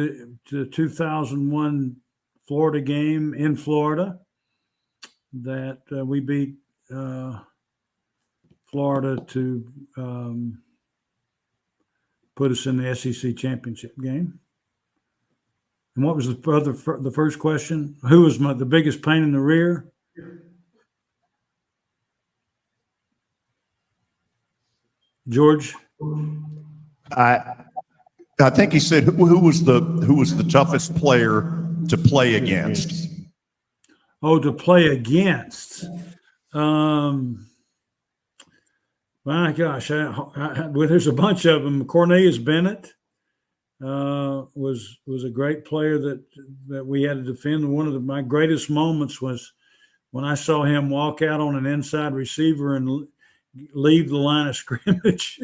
the 2001 Florida game in Florida that we beat Florida to put us in the SEC championship game. And what was the first question? Who was the biggest pain in the rear? George? I think he said who was the toughest player to play against? Oh, to play against. My gosh, well, there's a bunch of them. Cornelius Bennett was a great player that we had to defend. One of my greatest moments was when I saw him walk out on an inside receiver and leave the line of scrimmage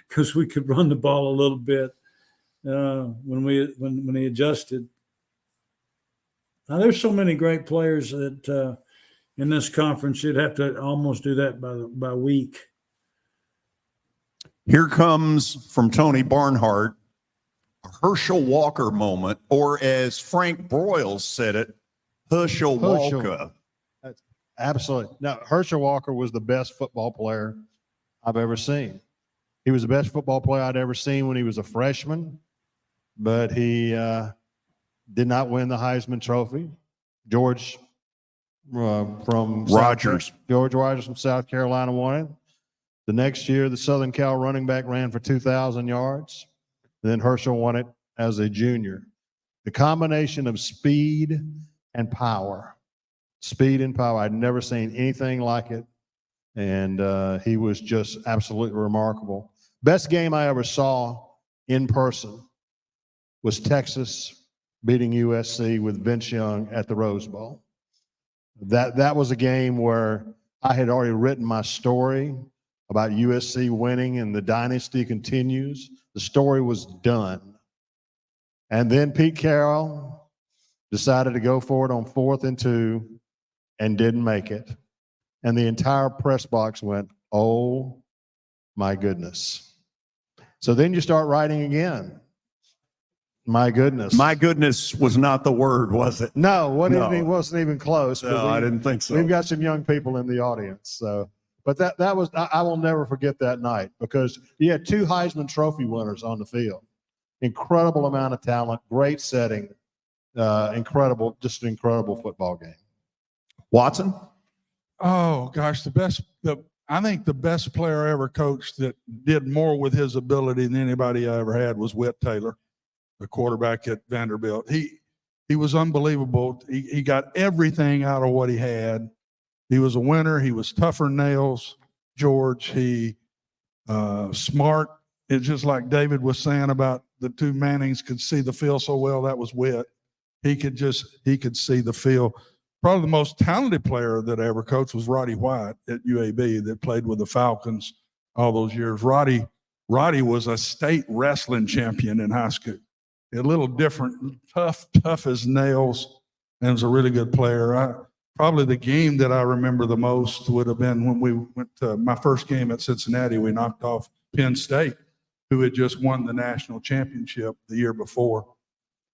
because we could run the ball a little bit when he adjusted. Now, there's so many great players that in this conference you'd have to almost do that by week. Here comes from Tony Barnhart, a Herschel Walker moment, or as Frank Broyles said it, Herschel Walker. Absolutely. No, Herschel Walker was the best football player I've ever seen. He was the best football player I'd ever seen when he was a freshman, but he did not win the Heisman Trophy. George Rogers from South Carolina won it. The next year, the Southern Cal running back ran for 2,000 yards. Then Herschel won it as a junior. The combination of speed and power. I'd never seen anything like it. And he was just absolutely remarkable. Best game I ever saw in person was Texas beating USC with Vince Young at the Rose Bowl. That was a game where I had already written my story about USC winning and the dynasty continues. The story was done. And then Pete Carroll decided to go for it on 4th and 2 and didn't make it. And the entire press box went, oh my goodness. So then you start writing again. My goodness. My goodness was not the word, was it? No, it wasn't even close. No, I didn't think so. We've got some young people in the audience. So, but that was, I will never forget that night because you had 2 Heisman Trophy winners on the field. Incredible amount of talent, great setting, incredible football game. Watson? Oh gosh, I think the best player I ever coached that did more with his ability than anybody I ever had was Whit Taylor, the quarterback at Vanderbilt. He was unbelievable. He got everything out of what he had. He was a winner. He was tougher than nails, George. He smart. It's just like David was saying about the 2 Mannings could see the field so well. That was Whit. He could see the field. Probably the most talented player that I ever coached was Roddy White at UAB that played with the Falcons all those years. Roddy was a state wrestling champion in high school. A little different, tough as nails, and was a really good player. Probably the game that I remember the most would have been when we went to my first game at Cincinnati. We knocked off Penn State, who had just won the national championship the year before.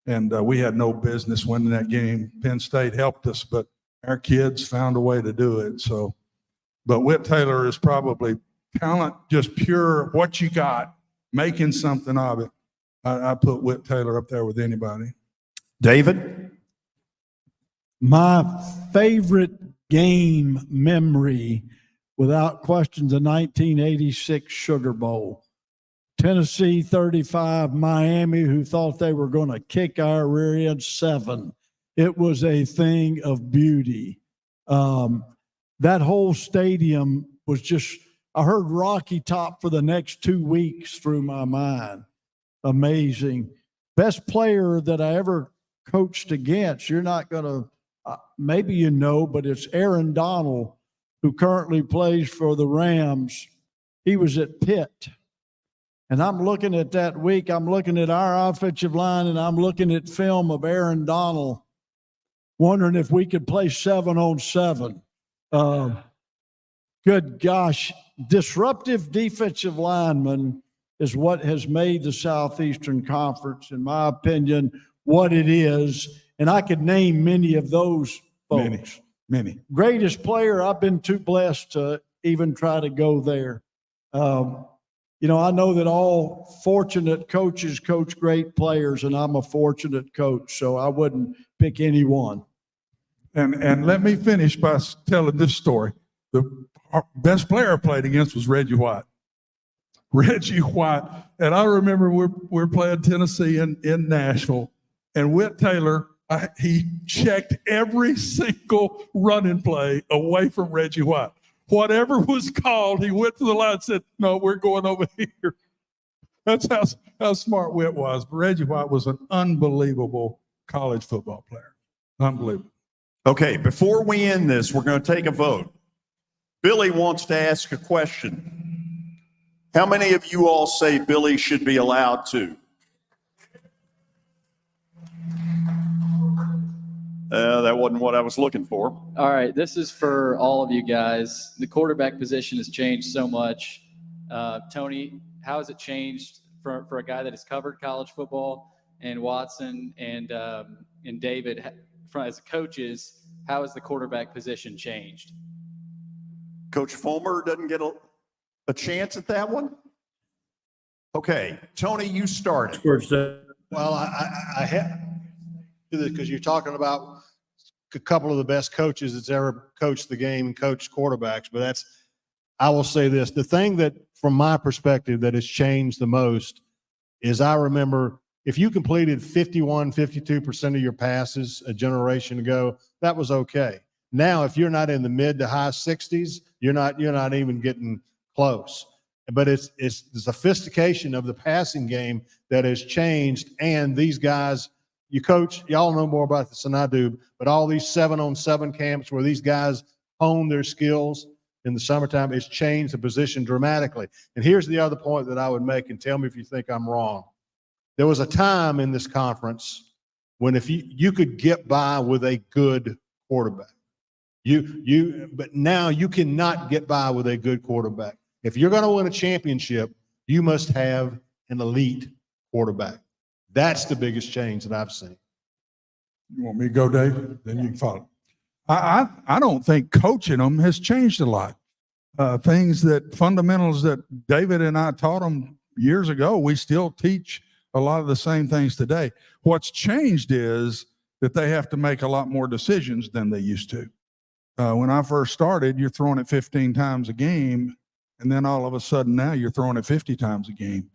And we had no business winning that game. Penn State helped us, but our kids found a way to do it. So, but Whit Taylor is probably talent, just pure what you got, making something of it. I put Whit Taylor up there with anybody. David? My favorite game memory, without question, the 1986 Sugar Bowl. Tennessee 35, Miami, who thought they were going to kick our rear end 7. It was a thing of beauty. That whole stadium was just, I heard Rocky Top for the next 2 weeks through my mind. Amazing. Best player that I ever coached against, you're not going to, maybe you know, but it's Aaron Donald, who currently plays for the Rams. He was at Pitt. And I'm looking at that week, I'm looking at our offensive line, and I'm looking at film of Aaron Donald, wondering if we could play 7-on-7. Good gosh, disruptive defensive lineman is what has made the Southeastern Conference, in my opinion, what it is. And I could name many of those folks. Many. Greatest player, I've been too blessed to even try to go there. You know, I know that all fortunate coaches coach great players, and I'm a fortunate coach, so I wouldn't pick any one. And let me finish by telling this story. Our best player I played against was Reggie White. Reggie White. And I remember we're playing Tennessee in Nashville, and Whit Taylor, he checked every single running play away from Reggie White. Whatever was called, he went to the line and said, no, we're going over here. That's how smart Whit was. But Reggie White was an unbelievable college football player. Unbelievable. Okay, before we end this, we're going to take a vote. Billy wants to ask a question. How many of you all say Billy should be allowed to? That wasn't what I was looking for. All right, this is for all of you guys. The quarterback position has changed so much. Tony, how has it changed for a guy that has covered college football? And Watson and David, as coaches, how has the quarterback position changed? Coach Fulmer doesn't get a chance at that one? Okay, Tony, you started. Well, I have to this because you're talking about a couple of the best coaches that's ever coached the game and coached quarterbacks. But I will say this, the thing that, from my perspective, that has changed the most is I remember if you completed 51, 52% of your passes a generation ago, that was okay. Now, if you're not in the mid to high 60s, you're not even getting close. But it's the sophistication of the passing game that has changed. And these guys, you coach, y'all know more about this than I do, but all these 7-on-7 camps where these guys hone their skills in the summertime, it's changed the position dramatically. And here's the other point that I would make, and tell me if you think I'm wrong. There was a time in this conference when if you could get by with a good quarterback. But now you cannot get by with a good quarterback. If you're going to win a championship, you must have an elite quarterback. That's the biggest change that I've seen. You want me to go, Dave? Then you can follow. I don't think coaching them has changed a lot. Fundamentals that David and I taught them years ago, we still teach a lot of the same things today. What's changed is that they have to make a lot more decisions than they used to. When I first started, you're throwing it 15 times a game, and then all of a sudden now you're throwing it 50 times a game.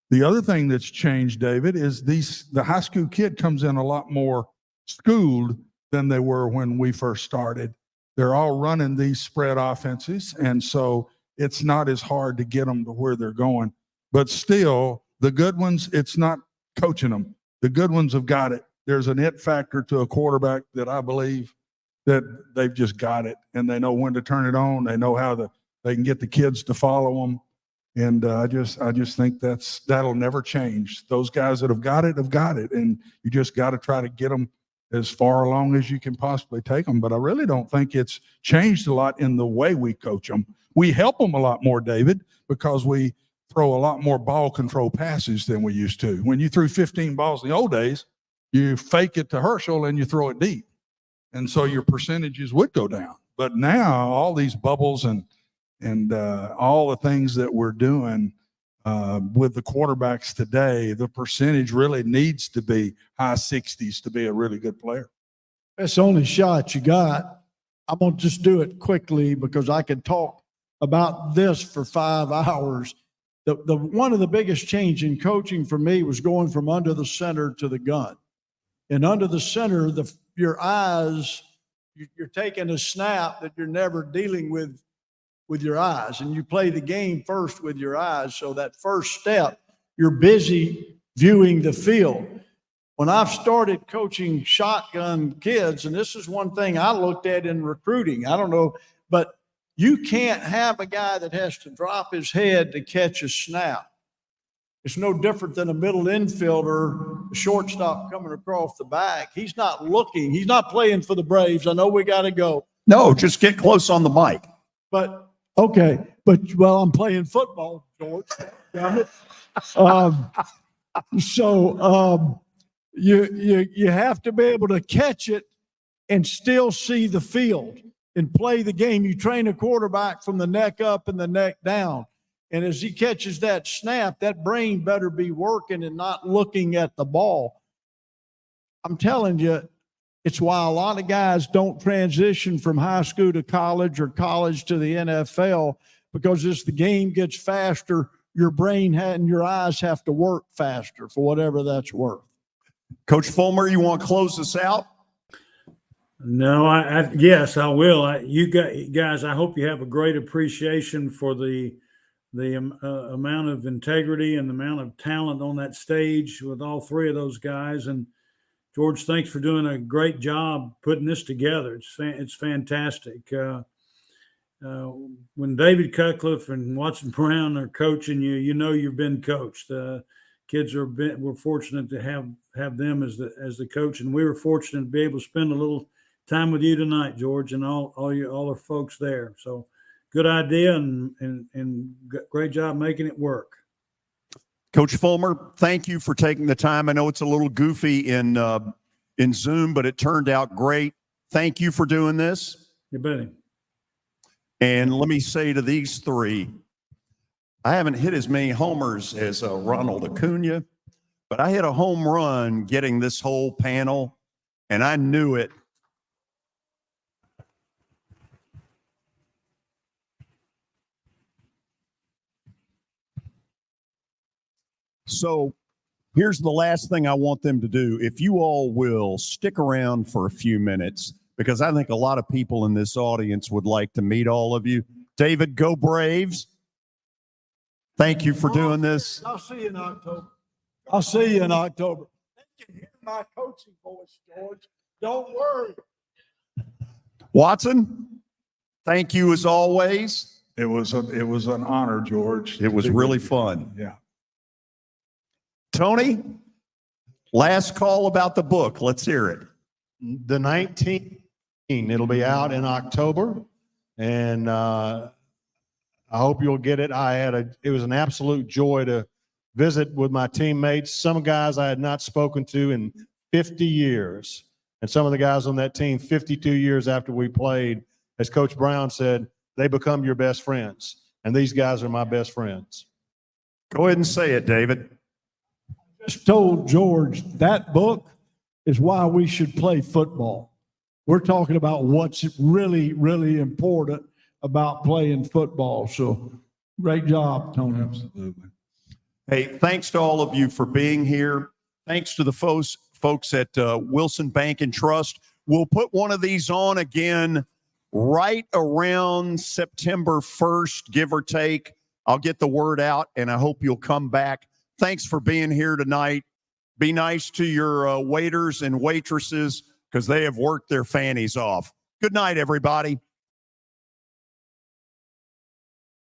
The other thing that's changed, David, is the high school kid comes in a lot more schooled than they were when we first started. They're all running these spread offenses, and so it's not as hard to get them to where they're going. But still, the good ones, it's not coaching them. The good ones have got it. There's an it factor to a quarterback that I believe that they've just got it, and they know when to turn it on. They know how they can get the kids to follow them. And I just think that'll never change. Those guys that have got it, and you just got to try to get them as far along as you can possibly take them. But I really don't think it's changed a lot in the way we coach them. We help them a lot more, David, because we throw a lot more ball control passes than we used to. When you threw 15 balls in the old days, you fake it to Herschel and you throw it deep. And so your percentages would go down. But now all these bubbles and all the things that we're doing with the quarterbacks today, the percentage really needs to be high 60s to be a really good player. That's the only shot you got. I'm going to just do it quickly because I could talk about this for 5 hours. The one of the biggest change in coaching for me was going from under the center to the gun. And under the center, your eyes, you're taking a snap that you're never dealing with your eyes. And you play the game first with your eyes. So that first step, you're busy viewing the field. When I've started coaching shotgun kids, and this is one thing I looked at in recruiting, I don't know, but you can't have a guy that has to drop his head to catch a snap. It's no different than a middle infielder, a shortstop coming across the back. He's not looking. He's not playing for the Braves. I know we got to go. No, just get close on the mic. But, okay. But, well, I'm playing football, George. Damn it. You have to be able to catch it and still see the field and play the game. You train a quarterback from the neck up and the neck down. And as he catches that snap, that brain better be working and not looking at the ball. I'm telling you, it's why a lot of guys don't transition from high school to college or college to the NFL, because as the game gets faster, your brain and your eyes have to work faster for whatever that's worth. Coach Fulmer, you want to close this out? No, yes, I will. You guys, I hope you have a great appreciation for the amount of integrity and the amount of talent on that stage with all three of those guys. And George, thanks for doing a great job putting this together. It's fantastic. When David Cutcliffe and Watson Brown are coaching you, you know you've been coached. Kids we're fortunate to have them as the coach, and we were fortunate to be able to spend a little time with you tonight, George, and all the folks there. So good idea and great job making it work. Coach Fulmer, thank you for taking the time. I know it's a little goofy in Zoom, but it turned out great. Thank you for doing this. You bet. And let me say to these three, I haven't hit as many homers as Ronald Acuna, but I hit a home run getting this whole panel, and I knew it. So here's the last thing I want them to do. If you all will stick around for a few minutes, because I think a lot of people in this audience would like to meet all of you. David, go Braves. Thank you for doing this. I'll see you in October. I'll see you in October. You can hear my coaching voice, George. Don't worry. Watson, thank you as always. It was an honor, George. It was really fun. Yeah. Tony, last call about the book. Let's hear it. The 19th, it'll be out in October, and I hope you'll get it. It was an absolute joy to visit with my teammates, some guys I had not spoken to in 50 years, and some of the guys on that team 52 years after we played. As Coach Brown said, they become your best friends, and these guys are my best friends. Go ahead and say it, David. Just told George that book is why we should play football. We're talking about what's really, really important about playing football. So great job, Tony. Absolutely. Hey, thanks to all of you for being here. Thanks to the folks at Wilson Bank and Trust. We'll put one of these on again right around September 1st, give or take. I'll get the word out, and I hope you'll come back. Thanks for being here tonight. Be nice to your waiters and waitresses, because they have worked their fannies off. Good night, everybody.